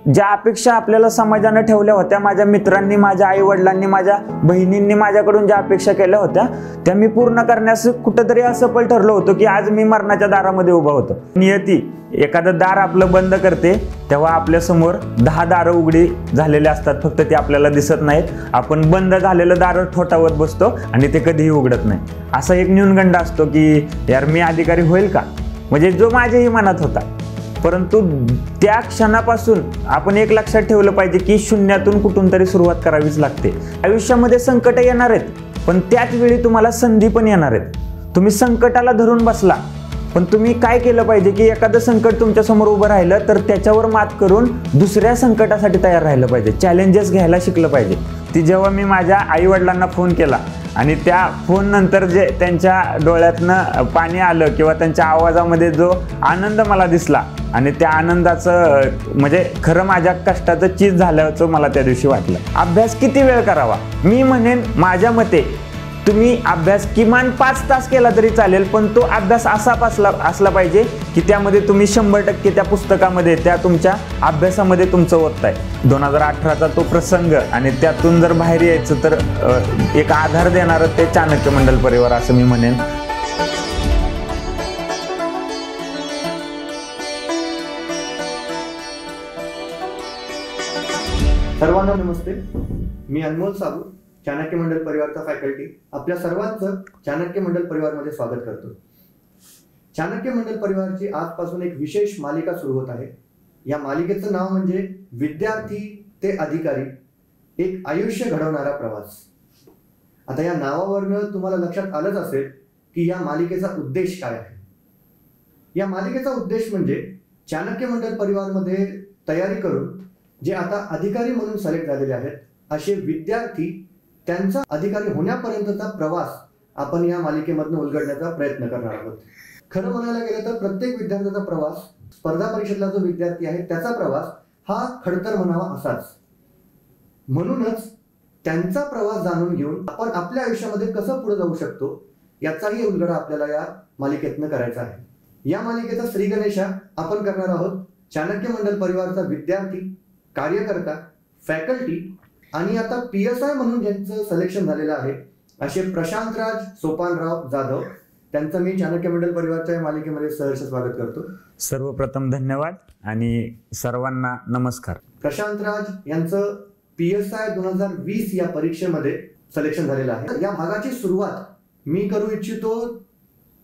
ज्या अपेक्षा आपल्याला समाजाने ठेवल्या होत्या, माझ्या मित्रांनी, माझ्या आई वडिलांनी, माझ्या बहिणींनी माझ्याकडून ज्या अपेक्षा केल्या होत्या त्या मी पूर्ण करण्यास कुठंतरी असफल ठरलो होतो की आज मी मरणाच्या दारामध्ये उभा होतो. नियती एखादं दार आपलं बंद करते तेव्हा आपल्या समोर 10 दारं उघडी झालेले असतात, फक्त ते आपल्याला दिसत नाहीत. आपण बंद झालेलं दार ठोठावत बसतो आणि ते कधीही उघडत नाही. असा एक न्यूनगंड असतो की यार मी अधिकारी होईल का, म्हणजे जो माझ्याही मनात होता. परंतु त्या क्षणापासून आपण एक लक्षात ठेवलं पाहिजे की शून्यातून कुठून तरी सुरुवात करावीच लागते. आयुष्यामध्ये संकट येणार आहेत, पण त्याच वेळी तुम्हाला संधी पण येणार आहेत. तुम्ही संकटाला धरून बसला, पण तुम्ही काय केलं पाहिजे की एखादं संकट तुमच्या समोर उभं राहिलं तर त्याच्यावर मात करून दुसऱ्या संकटासाठी तयार राहिलं पाहिजे. चॅलेंजेस घ्यायला शिकलं पाहिजे. ती जेव्हा मी माझ्या आई वडिलांना फोन केला आणि त्या फोन नंतर जे त्यांच्या डोळ्यातनं पाणी आलं किंवा त्यांच्या आवाजामध्ये जो आनंद मला दिसला आणि त्या आनंदाचं म्हणजे खरं माझ्या कष्टाचं चीज झाल्याचं मला त्या दिवशी वाटलं. अभ्यास किती वेळ करावा, मी म्हणेन माझ्या मते तुम्ही अभ्यास किमान 5 तास केला तरी चालेल, पण तो अभ्यास असा असला पाहिजे की त्यामध्ये तुम्ही 100% त्या पुस्तकामध्ये, त्या तुमच्या अभ्यासामध्ये तुमचं ओतताय. 2018चा तो प्रसंग आणि त्यातून जर बाहेर यायचं तर एक आधार देणारं ते चाणक्य मंडल परिवार असं मी म्हणेन. सर्वांना नमस्ते. मी अनमोल साबू, चाणक्य मंडल परिवारचा फॅकल्टी, आपल्या सर्वांचं चाणक्य मंडल परिवारमध्ये स्वागत करतो. चाणक्य मंडल परिवारची आजपासून एक विशेष मालिका सुरू होत आहे. या मालिकेचं नाव म्हणजे विद्यार्थी ते अधिकारी, एक आयुष्य घडवणारा प्रवास. आता या नावावरनं तुम्हाला लक्षात आलंच असेल की या मालिकेचा उद्देश काय आहे. या मालिकेचा उद्देश म्हणजे चाणक्य मंडल परिवारमध्ये तयारी करून जे आता अधिकारी म्हणून सिलेक्ट झालेले आहेत असे विद्यार्थी, त्यांचा अधिकारी होण्यापर्यंतचा प्रवास आपण या मालिकेमधून उलगडण्याचा प्रयत्न करणार आहोत. खरं म्हणायला गेलं तर प्रत्येक विद्यार्थ्याचा प्रवास, स्पर्धा परीक्षेतला जो विद्यार्थी आहे त्याचा प्रवास हा खडतर म्हणावा असाच. म्हणूनच त्यांचा प्रवास जाणून घेऊन आपण आपल्या आयुष्यामध्ये कसं पुढे जाऊ शकतो याचाही उलगडा आपल्याला या मालिकेतनं करायचा आहे. या मालिकेचा श्री गणेशा आपण करणार आहोत चाणक्य मंडल परिवारचा विद्यार्थी, कार्यकर्ता, फॅकल्टी आणि आता PSI म्हणून ज्यांचं सिलेक्शन झालेलं आहे असे प्रशांतराज सोपानराव जाधव, त्यांचं मी चाणक्य मंडल परिवारच्या मालिकेमध्ये सहर्ष स्वागत करतो. सर्वप्रथम धन्यवाद आणि सर्वांना नमस्कार. प्रशांतराज यांचं PSI 2020 या परीक्षेमध्ये सिलेक्शन झालेलं आहे. या भागाची सुरुवात मी करू इच्छितो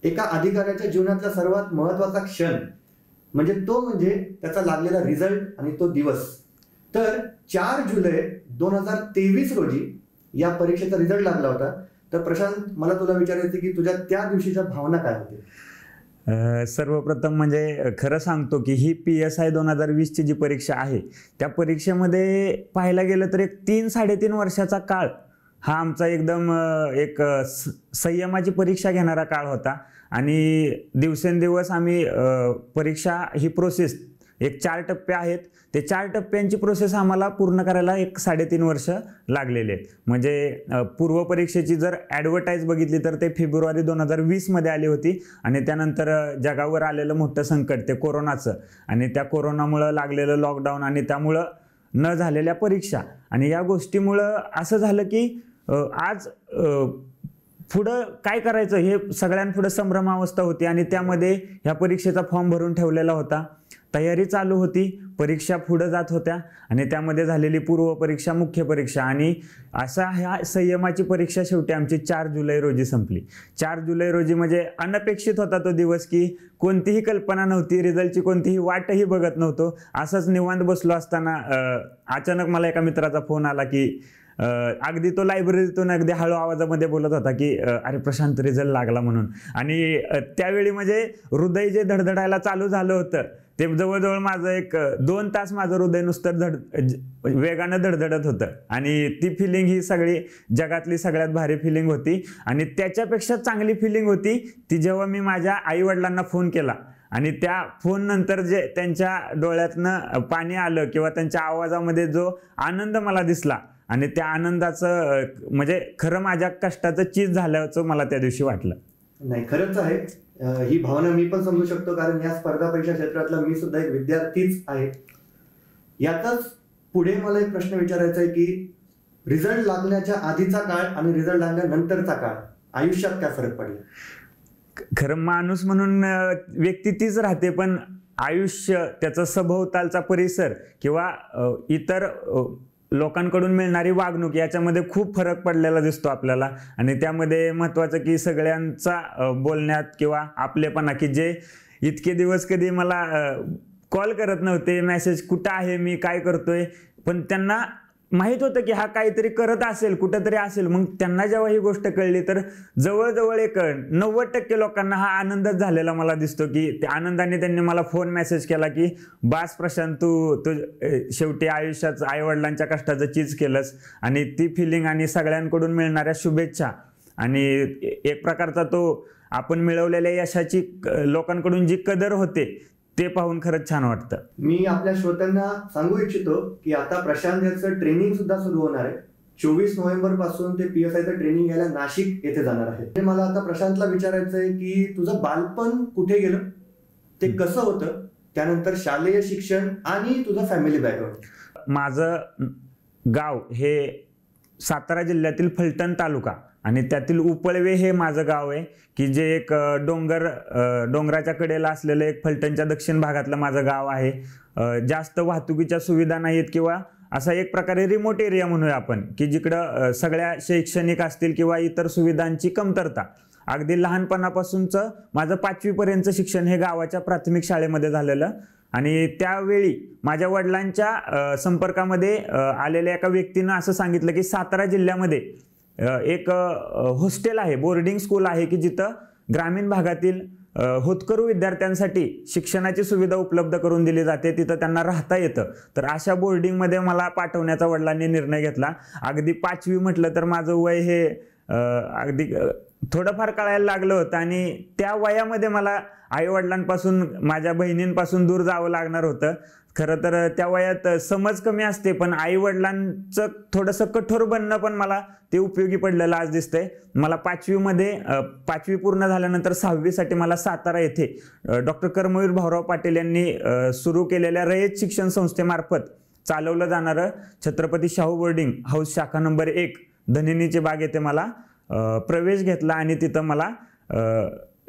एका अधिकाऱ्याच्या जीवनातला सर्वात महत्वाचा क्षण म्हणजे त्याचा लागलेला रिझल्ट आणि तो दिवस. तर 4 जुलै 2023 रोजी या परीक्षेचा रिझल्ट लागला होता. तर प्रशांत, मला तुला विचारायचं की तुझ्या त्या दिवशीच्या भावना काय होत्या? सर्वप्रथम म्हणजे खरं सांगतो की ही PSI 2020 ची जी परीक्षा आहे त्या परीक्षेमध्ये पाहायला गेलं तर एक 3-3.5 वर्षाचा काळ हा आमचा एकदम एक संयमाची परीक्षा घेणारा काळ होता. आणि दिवसेंदिवस आम्ही परीक्षा ही प्रोसेस एक 4 टप्पे आहेत, ते 4 टप्प्यांची प्रोसेस आम्हाला पूर्ण करायला एक 3.5 वर्ष लागलेले आहेत. म्हणजे पूर्व परीक्षेची जर ॲडव्हर्टाईज बघितली तर ते फेब्रुवारी 2020 मध्ये आली होती आणि त्यानंतर जगावर आलेलं मोठं संकट ते कोरोनाचं आणि त्या कोरोनामुळं लागलेलं लॉकडाऊन आणि त्यामुळं न झालेल्या परीक्षा आणि या गोष्टीमुळं असं झालं की आज पुढं काय करायचं हे सगळ्यांपुढं संभ्रमावस्था होती. आणि त्यामध्ये ह्या परीक्षेचा फॉर्म भरून ठेवलेला होता, तयारी चालू होती, परीक्षा पुढं जात होत्या आणि त्यामध्ये झालेली पूर्व परीक्षा, मुख्य परीक्षा आणि असा ह्या संयमाची परीक्षा शेवटी आमची 4 जुलै रोजी संपली. 4 जुलै रोजी म्हणजे अनपेक्षित होता तो दिवस की कोणतीही कल्पना नव्हती, रिझल्टची कोणतीही वाटही बघत नव्हतो. असंच निवांत बसलो असताना अचानक मला एका मित्राचा फोन आला की अगदी तो लायब्ररीतून अगदी हळू आवाजामध्ये बोलत होता की अरे प्रशांत, रिझल्ट लागला म्हणून. आणि त्यावेळी म्हणजे हृदय जे धडधडायला चालू झालं होतं ते जवळजवळ माझं एक 2 तास माझं हृदय नुसतं वेगानं धडधडत होतं. आणि ती फिलिंग ही सगळी जगातली सगळ्यात भारी फिलिंग होती. आणि त्याच्यापेक्षा चांगली फिलिंग होती ती जेव्हा मी माझ्या आई वडिलांना फोन केला आणि त्या फोन नंतर जे त्यांच्या डोळ्यातनं पाणी आलं किंवा त्यांच्या आवाजामध्ये जो आनंद मला दिसला आणि त्या आनंदाचं म्हणजे खरं माझ्या कष्टाचं चीज झाल्याचं मला त्या दिवशी वाटलं. नाही, खरंच आहे. ही भावना मी पण समजू शकतो, कारण या स्पर्धा परीक्षा क्षेत्रातला मी सुद्धा एक विद्यार्थीच आहे. याचाच पुढे मला एक प्रश्न विचारायचा आहे की रिझल्ट लागण्याच्या आधीचा काळ आणि रिझल्ट लागल्यानंतरचा काळ आयुष्यात काय फरक पडला? खरं माणूस म्हणून व्यक्ती तीच राहते, पण आयुष्य, त्याचा सभोवतालचा परिसर किंवा इतर लोकांकडून मिळणारी वागणूक याच्यामध्ये खूप फरक पडलेला दिसतो आपल्याला. आणि त्यामध्ये महत्त्वाचं की सगळ्यांचा बोलण्यात किंवा आपलेपणा, की जे इतके दिवस कधी मला कॉल करत नव्हते, मेसेज कुठं आहे मी, काय करतोय, पण त्यांना माहीत होतं की हा काहीतरी करत असेल, कुठंतरी असेल. मग त्यांना जेव्हा ही गोष्ट कळली तर जवळजवळ एक 90% लोकांना हा आनंदच झालेला मला दिसतो, की त्या आनंदाने त्यांनी मला फोन मेसेज केला की बास प्रशांत, तू शेवटी आयुष्यात आईवडिलांच्या कष्टाचं चीज केलंस. आणि ती फिलिंग आणि सगळ्यांकडून मिळणाऱ्या शुभेच्छा आणि एक प्रकारचा तो आपण मिळवलेल्या यशाची लोकांकडून जी कदर होते ते पाहून खरंच छान वाटतं. मी आपल्या श्रोत्यांना सांगू इच्छितो की आता प्रशांत याचं ट्रेनिंग सुद्धा सुरू होणार आहे. 24 नोव्हेंबर पासून ते PSIचं ट्रेनिंग घ्यायला नाशिक येथे जाणार आहे. मला आता प्रशांतला विचारायचं आहे की तुझं बालपण कुठे गेलं, ते कसं होतं, त्यानंतर शालेय शिक्षण आणि तुझं फॅमिली बॅकग्राऊंड. माझं गाव हे सातारा जिल्ह्यातील फलटण तालुका आणि त्यातील उपळवे हे माझं गाव आहे, की जे एक डोंगराच्या कडेला असलेलं एक फलटणच्या दक्षिण भागातलं माझं गाव आहे. जास्त वाहतुकीच्या सुविधा नाहीत किंवा असा एक प्रकारे रिमोट एरिया म्हणूया आपण, की जिकडं सगळ्या शैक्षणिक असतील किंवा इतर सुविधांची कमतरता. अगदी लहानपणापासूनचं माझं 5वी पर्यंत शिक्षण हे गावाच्या प्राथमिक शाळेमध्ये झालेलं. आणि त्यावेळी माझ्या वडिलांच्या संपर्कामध्ये आलेल्या एका व्यक्तीनं असं सांगितलं की सातारा जिल्ह्यामध्ये एक हॉस्टेल आहे, बोर्डिंग स्कूल आहे, की जिथं ग्रामीण भागातील होतकरू विद्यार्थ्यांसाठी शिक्षणाची सुविधा उपलब्ध करून दिली जाते, तिथं त्यांना राहता येतं. तर अशा बोर्डिंगमध्ये मला पाठवण्याचा वडिलांनी निर्णय घेतला. अगदी 5वी म्हटलं तर माझं वय हे अगदी थोडंफार कळायला लागलं होतं आणि त्या वयामध्ये मला आईवडिलांपासून, माझ्या बहिणींपासून दूर जावं लागणार होतं. खरं तर त्या वयात समज कमी असते, पण आईवडिलांचं थोडंसं कठोर बनणं पण मला ते उपयोगी पडलेलं आज दिसतंय. मला 5वी पूर्ण झाल्यानंतर 6वीसाठी मला सातारा येथे डॉक्टर कर्मवीर भाऊराव पाटील यांनी सुरू केलेल्या रयत शिक्षण संस्थेमार्फत चालवलं जाणारं छत्रपती शाहू बोर्डिंग हाऊस शाखा नंबर 1 धनिनीची बाग येथे मला प्रवेश घेतला आणि तिथं मला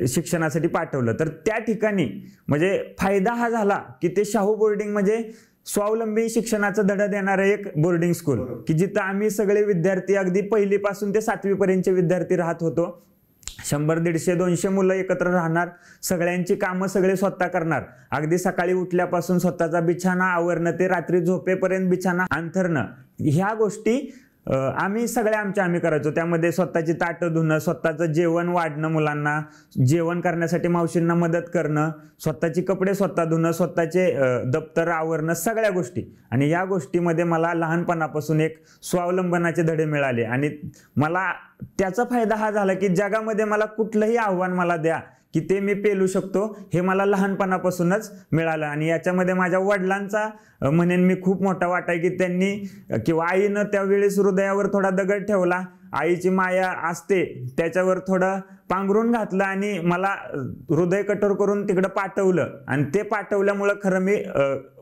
शिक्षणासाठी पाठवलं. तर त्या ठिकाणी म्हणजे फायदा हा झाला की ते शाहू बोर्डिंग म्हणजे स्वावलंबी शिक्षणाचा धडा देणारं एक बोर्डिंग स्कूल, की जिथं आम्ही सगळे विद्यार्थी अगदी 1ली पासून ते 7वी पर्यंतचे विद्यार्थी राहत होतो. 100, 150, 200 मुलं एकत्र राहणार, सगळ्यांची कामं सगळे स्वतः करणार. अगदी सकाळी उठल्यापासून स्वतःचा बिछाना आवरणं ते रात्री झोपेपर्यंत बिछाना अंथरणं, ह्या गोष्टी आम्ही करायचो. त्यामध्ये स्वतःची ताटं धुणं, स्वतःचं जेवण वाढणं, मुलांना जेवण करण्यासाठी मावशींना मदत करणं, स्वतःची कपडे स्वतः धुणं, स्वतःचे दप्तर आवरणं, सगळ्या गोष्टी. आणि या गोष्टीमध्ये मला लहानपणापासून एक स्वावलंबनाचे धडे मिळाले आणि मला त्याचा फायदा हा झाला की जगामध्ये मला कुठलंही आव्हान मला द्या की ते मी पेलू शकतो, हे मला लहानपणापासूनच मिळालं. आणि याच्यामध्ये माझ्या वडिलांचा म्हणेन मी खूप मोठा वाटा आहे, की त्यांनी किंवा आईनं त्यावेळेस हृदयावर थोडा दगड ठेवला. आईची माया असते त्याच्यावर थोडं पांघरून घातलं आणि मला हृदय कठोर करून तिकडं पाठवलं. आणि ते पाठवल्यामुळं खरं मी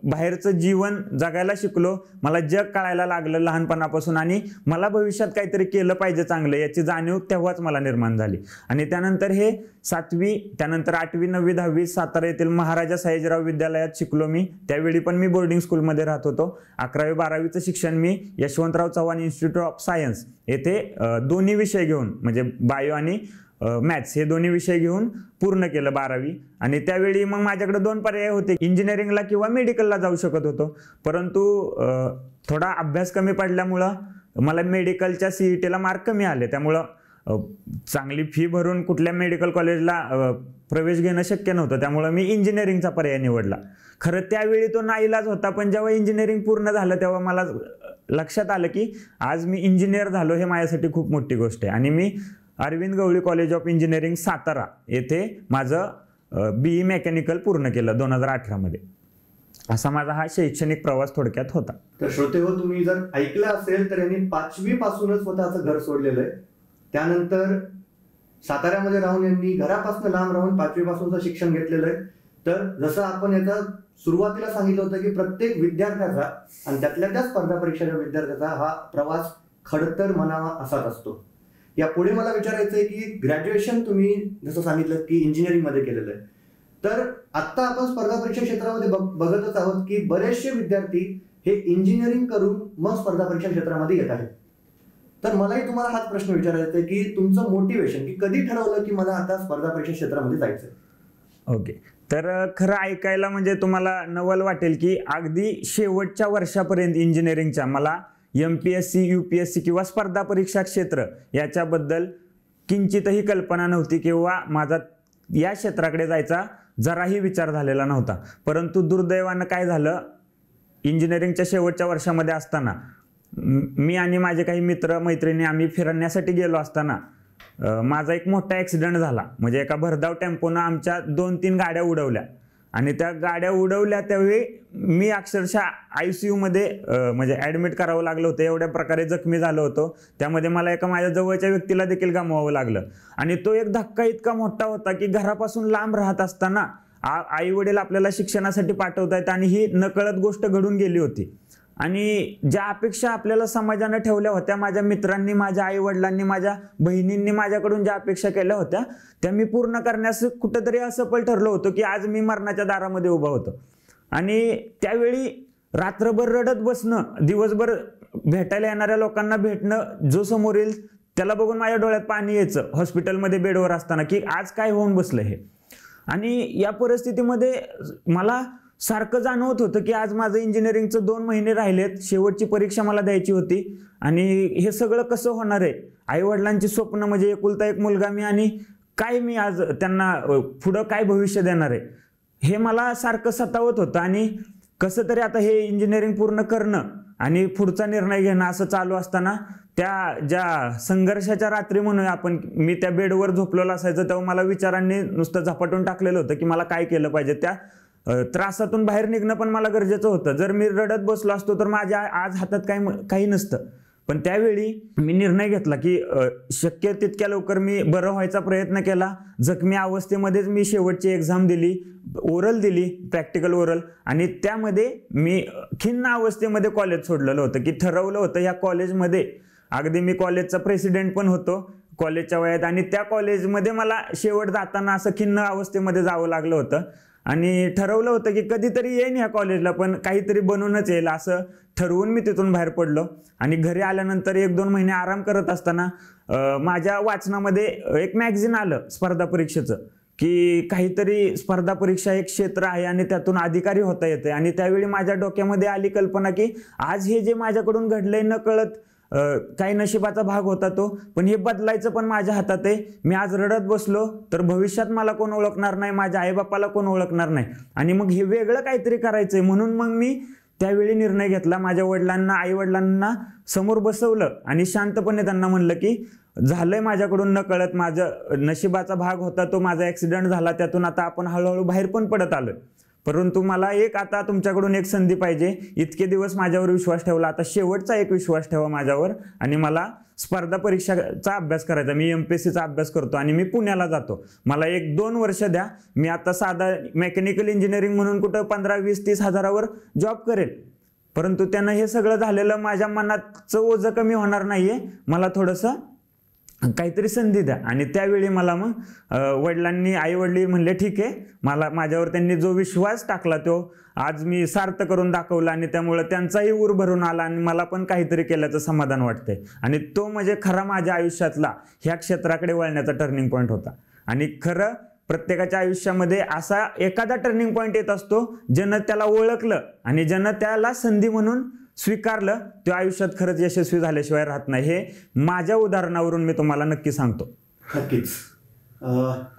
बाहेरचं जीवन जगायला शिकलो. मला जग कळायला लागलं लहानपणापासून आणि मला भविष्यात काहीतरी केलं पाहिजे चांगलं, याची जाणीव तेव्हाच मला निर्माण झाली. आणि त्यानंतर हे 7वी, त्यानंतर 8वी, 9वी, 10वी सातारा येथील महाराजा सयाजीराव विद्यालयात शिकलो मी. त्यावेळी पण मी बोर्डिंग स्कूलमध्ये राहत होतो. 11वी 12वीचं शिक्षण मी Yashwantrao Chavan Institute of Science येथे दोन्ही विषय घेऊन म्हणजे बायो आणि मॅथ्स हे दोन्ही विषय घेऊन पूर्ण केलं 12वी. आणि त्यावेळी मग माझ्याकडे 2 पर्याय होते, इंजिनिअरिंगला किंवा मेडिकलला जाऊ शकत होतो. परंतु थोडा अभ्यास कमी पडल्यामुळं मला मेडिकलच्या CETला मार्क कमी आले. त्यामुळं चांगली फी भरून कुठल्या मेडिकल कॉलेजला प्रवेश घेणं शक्य नव्हतं. त्यामुळं मी इंजिनिअरिंगचा पर्याय निवडला. खरं त्यावेळी तो नाईलाज होता, पण जेव्हा इंजिनिअरिंग पूर्ण झालं तेव्हा मला लक्षात आलं की आज मी इंजिनियर झालो हे माझ्यासाठी खूप मोठी गोष्ट आहे. आणि मी अरविंद गवळी कॉलेज ऑफ इंजिनिअरिंग सातारा येथे माझं BE मेकॅनिकल पूर्ण केलं 2018 मध्ये. असा माझा हा शैक्षणिक प्रवास थोडक्यात होता. तर श्रोते हो, तुम्ही जर ऐकलं असेल तर यांनी 5वी पासूनच स्वतःचं घर सोडलेलं आहे. त्यानंतर साताऱ्यामध्ये राहून यांनी घरापासून लांब राहून 5वी पासूनचं शिक्षण घेतलेलं आहे. तर जसं आपण याचा सुरुवातीला सांगितलं होतं की प्रत्येक विद्यार्थ्याचा आणि त्यातल्या त्या स्पर्धा परीक्षेच्या विद्यार्थ्याचा हा प्रवास खडतर म्हणावा असाच असतो. या पुढे मला विचारायचं आहे की ग्रॅज्युएशन तुम्ही जसं सांगितलं की इंजिनिअरिंग मध्ये केलेलं आहे, तर आता आपण स्पर्धा परीक्षा क्षेत्रामध्ये बघतच आहोत की बरेचसे विद्यार्थी हे इंजिनिअरिंग करून मग स्पर्धा परीक्षा क्षेत्रामध्ये येत आहेत. तर मलाही तुम्हाला हाच प्रश्न विचारायचा आहे की तुमचं मोटिवेशन की कधी ठरवलं की मला आता स्पर्धा परीक्षा क्षेत्रामध्ये जायचं. ओके, तर खरं ऐकायला म्हणजे तुम्हाला नवल वाटेल की अगदी शेवटच्या वर्षापर्यंत इंजिनिअरिंगच्या मला MPSC UPSC किंवा स्पर्धा परीक्षा क्षेत्र याच्याबद्दल किंचितही कल्पना नव्हती किंवा माझा या क्षेत्राकडे जायचा जराही विचार झालेला नव्हता. परंतु दुर्दैवानं काय झालं, इंजिनिअरिंगच्या शेवटच्या वर्षामध्ये असताना मी आणि माझे काही मित्र मैत्रिणी आम्ही फिरण्यासाठी गेलो असताना माझा एक मोठा ॲक्सिडेंट झाला. म्हणजे एका भरधाव टेम्पोनं आमच्या 2-3 गाड्या उडवल्या आणि त्या गाड्या उडवल्या त्यावेळी मी अक्षरशः ICU मध्ये म्हणजे ॲडमिट करावं लागलं होतं. एवढ्या प्रकारे जखमी झालो होतो. त्यामध्ये मला एका माझ्या जवळच्या व्यक्तीला देखील गमवावं लागलं आणि तो एक धक्का इतका मोठा होता की घरापासून लांब राहत असताना आई वडील आपल्याला शिक्षणासाठी पाठवतायत आणि ही नकळत गोष्ट घडून गेली होती. आणि ज्या अपेक्षा आपल्याला समाजानं ठेवल्या होत्या, माझ्या मित्रांनी, माझ्या आई वडिलांनी, माझ्या बहिणींनी माझ्याकडून ज्या अपेक्षा केल्या होत्या त्या मी पूर्ण करण्यास कुठंतरी असफल ठरलो होतो की आज मी मरणाच्या दारामध्ये उभा होतो. आणि त्यावेळी रात्रभर रडत बसणं, दिवसभर भेटायला येणाऱ्या लोकांना भेटणं, जो समोर येईल त्याला बघून माझ्या डोळ्यात पाणी यायचं हॉस्पिटलमध्ये बेडवर असताना की आज काय होऊन बसलं हे. आणि या परिस्थितीमध्ये मला सारखं जाणवत होतं की आज माझं इंजिनिअरिंगचं 2 महिने राहिलेत, शेवटची परीक्षा मला द्यायची होती आणि हे सगळं कसं होणार आहे. आई वडिलांची स्वप्न म्हणजे एकुलता एक मुलगा मी आणि काय मी आज त्यांना पुढं काय भविष्य देणार आहे हे मला सारखं सतावत होतं. आणि कसं तरी आता हे इंजिनिअरिंग पूर्ण करणं आणि पुढचा निर्णय घेणं असं चालू असताना त्या ज्या संघर्षाच्या रात्री म्हणूया आपण, मी त्या बेडवर झोपलेलो असायचं तेव्हा मला विचारांनी नुसतं झपाटून टाकलेलं होतं की मला काय केलं पाहिजे. त्या त्रासातून बाहेर निघणं पण मला गरजेचं होतं. जर मी रडत बसलो असतो तर माझ्या आज हातात काही नसतं. पण त्यावेळी मी निर्णय घेतला की शक्य तितक्या लवकर मी बरं व्हायचा प्रयत्न केला. जखमी अवस्थेमध्येच मी शेवटची एक्झाम दिली, ओरल दिली, प्रॅक्टिकल ओरल. आणि त्यामध्ये मी खिन्न अवस्थेमध्ये कॉलेज सोडलेलं होतं की ठरवलं होतं या कॉलेजमध्ये, अगदी मी कॉलेजचा प्रेसिडेंट पण होतो कॉलेजच्या वयात, आणि त्या कॉलेजमध्ये मला शेवट जाताना असं खिन्न अवस्थेमध्ये जावं लागलं होतं. आणि ठरवलं होतं की कधीतरी येईन ह्या कॉलेजला पण काहीतरी बनवूनच येईल असं ठरवून मी तिथून बाहेर पडलो. आणि घरी आल्यानंतर 1-2 महिने आराम करत असताना माझ्या वाचनामध्ये एक मॅगझिन आलं स्पर्धा परीक्षेचं की काहीतरी स्पर्धा परीक्षा एक क्षेत्र आहे आणि त्यातून अधिकारी होता येते. आणि त्यावेळी माझ्या डोक्यामध्ये आली कल्पना की आज हे जे माझ्याकडून घडलंय नकळत काही नशिबाचा भाग होता तो, पण हे बदलायचं पण माझ्या हातात आहे. मी आज रडत बसलो तर भविष्यात मला कोण ओळखणार नाही, माझ्या आईबापाला कोण ओळखणार नाही आणि मग हे वेगळं काहीतरी करायचंय. म्हणून मग मी त्यावेळी निर्णय घेतला. माझ्या वडिलांना, आई वडिलांना समोर बसवलं आणि शांतपणे त्यांना म्हणलं की झालंय माझ्याकडून नकळत, माझं नशिबाचा भाग होता तो, माझा ॲक्सिडेंट झाला, त्यातून आता आपण हळूहळू बाहेर पण पडत आलोय. परंतु मला आता तुमच्याकडून एक संधी पाहिजे. इतके दिवस माझ्यावर विश्वास ठेवला, आता शेवटचा एक विश्वास ठेवा माझ्यावर आणि मला स्पर्धा परीक्षाचा अभ्यास करायचा. मी MPSCचा अभ्यास करतो आणि मी पुण्याला जातो. मला 1-2 वर्ष द्या. मी आता साधा मेकॅनिकल इंजिनिअरिंग म्हणून कुठं 15-20-30 हजारावर जॉब करेल. परंतु त्यानं हे सगळं झालेलं माझ्या मनाचं ओझं कमी होणार नाहीये. मला थोडंसं काहीतरी संधी द्या. आणि त्यावेळी मला मग वडिलांनी, आई वडील म्हणले ठीक आहे. माझ्यावर त्यांनी जो विश्वास टाकला तो आज मी सार्थ करून दाखवला आणि त्यामुळे त्यांचाही ऊर भरून आला आणि मला पण काहीतरी केल्याचं समाधान वाटतंय. आणि तो म्हणजे खरा माझ्या आयुष्यातला ह्या क्षेत्राकडे वळण्याचा टर्निंग पॉईंट होता. आणि खरं प्रत्येकाच्या आयुष्यामध्ये असा एखादा टर्निंग पॉईंट येत असतो ज्यानं त्याला ओळखलं आणि ज्यानं त्याला संधी म्हणून स्वीकारलं, तो आयुष्यात खरंच यशस्वी झाल्याशिवाय राहत नाही. हे माझ्या उदाहरणावरून मी तुम्हाला नक्की सांगतो. नक्कीच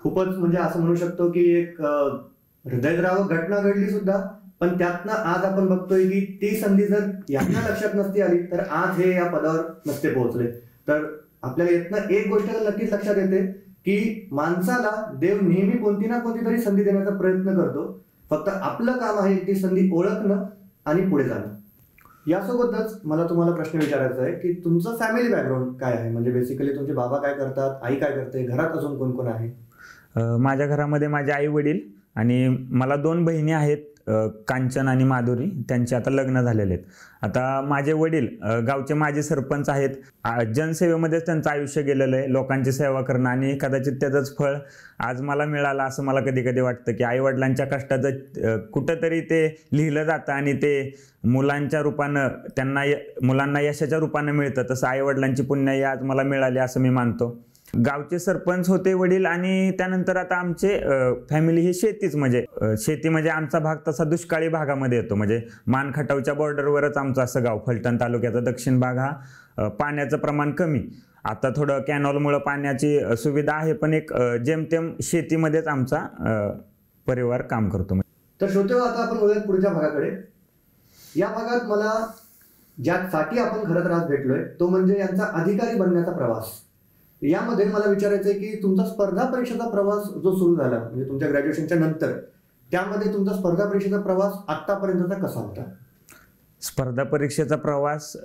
खूपच म्हणजे असं म्हणू शकतो की एक हृदयद्रावक घटना घडली सुद्धा, पण त्यातनं आज आपण बघतोय की ती संधी जर यांना लक्षात नसती आली तर आज हे या पदावर नसते पोहोचले. तर आपल्याला यातनं एक गोष्ट नक्कीच लक्षात येते की माणसाला देव नेहमी कोणती ना कोणती तरी संधी देण्याचा प्रयत्न करतो. फक्त आपलं काम आहे ती संधी ओळखणं आणि पुढे जाणं. यासोबतच मला तुम्हाला प्रश्न विचारायचा आहे की तुमचं फॅमिली बॅकग्राऊंड काय आहे, म्हणजे बेसिकली तुमचे बाबा काय करतात, आई काय करते, घरात अजून कोण कोण आहे? माझ्या घरामध्ये माझे आई वडील, आणि मला 2 बहिणी आहेत, कांचन आणि माधुरी. त्यांचे आता लग्न झालेले आहेत. आता माझे वडील गावचे माजी सरपंच आहेत. जनसेवेमध्येच त्यांचं आयुष्य गेलेलं आहे, लोकांची सेवा करणं, आणि कदाचित त्याचंच फळ आज मला मिळालं असं मला कधी कधी वाटतं की आईवडिलांच्या कष्टाचं कुठंतरी ते लिहिलं जातं आणि ते मुलांच्या रूपानं मुलांना यशाच्या रूपानं मिळतं. तसं आईवडिलांची पुण्याई आज मला मिळाली असं मी मानतो. गावचे सरपंच होते वडील, आणि त्यानंतर आता आमचे फॅमिली ही शेती म्हणजे आमचा भाग तसा दुष्काळी भागामध्ये येतो. म्हणजे मान खटावच्या बॉर्डरवरच आमचं असं गाव. फलटण तालुक्याचा दक्षिण भाग हा पाण्याचं प्रमाण कमी. आता थोडं कॅनॉलमुळं पाण्याची सुविधा आहे, पण एक जेमतेम शेतीमध्येच आमचा परिवार काम करतो. तर श्रोतेहो, आता आपण बोलूयात पुढच्या भागाकडे. या भागात मला ज्यासाठी आपण खरं तर आज भेटलोय तो म्हणजे यांचा अधिकारी बनण्याचा प्रवास. यामध्ये मला विचारायचं आहे की तुमचा स्पर्धा परीक्षेचा प्रवास जो सुरू झाला म्हणजे तुमच्या ग्रॅज्युएशनच्या नंतर, त्यामध्ये तुमचा स्पर्धा परीक्षेचा प्रवास आतापर्यंतचा कसा होता? स्पर्धा परीक्षेचा प्रवास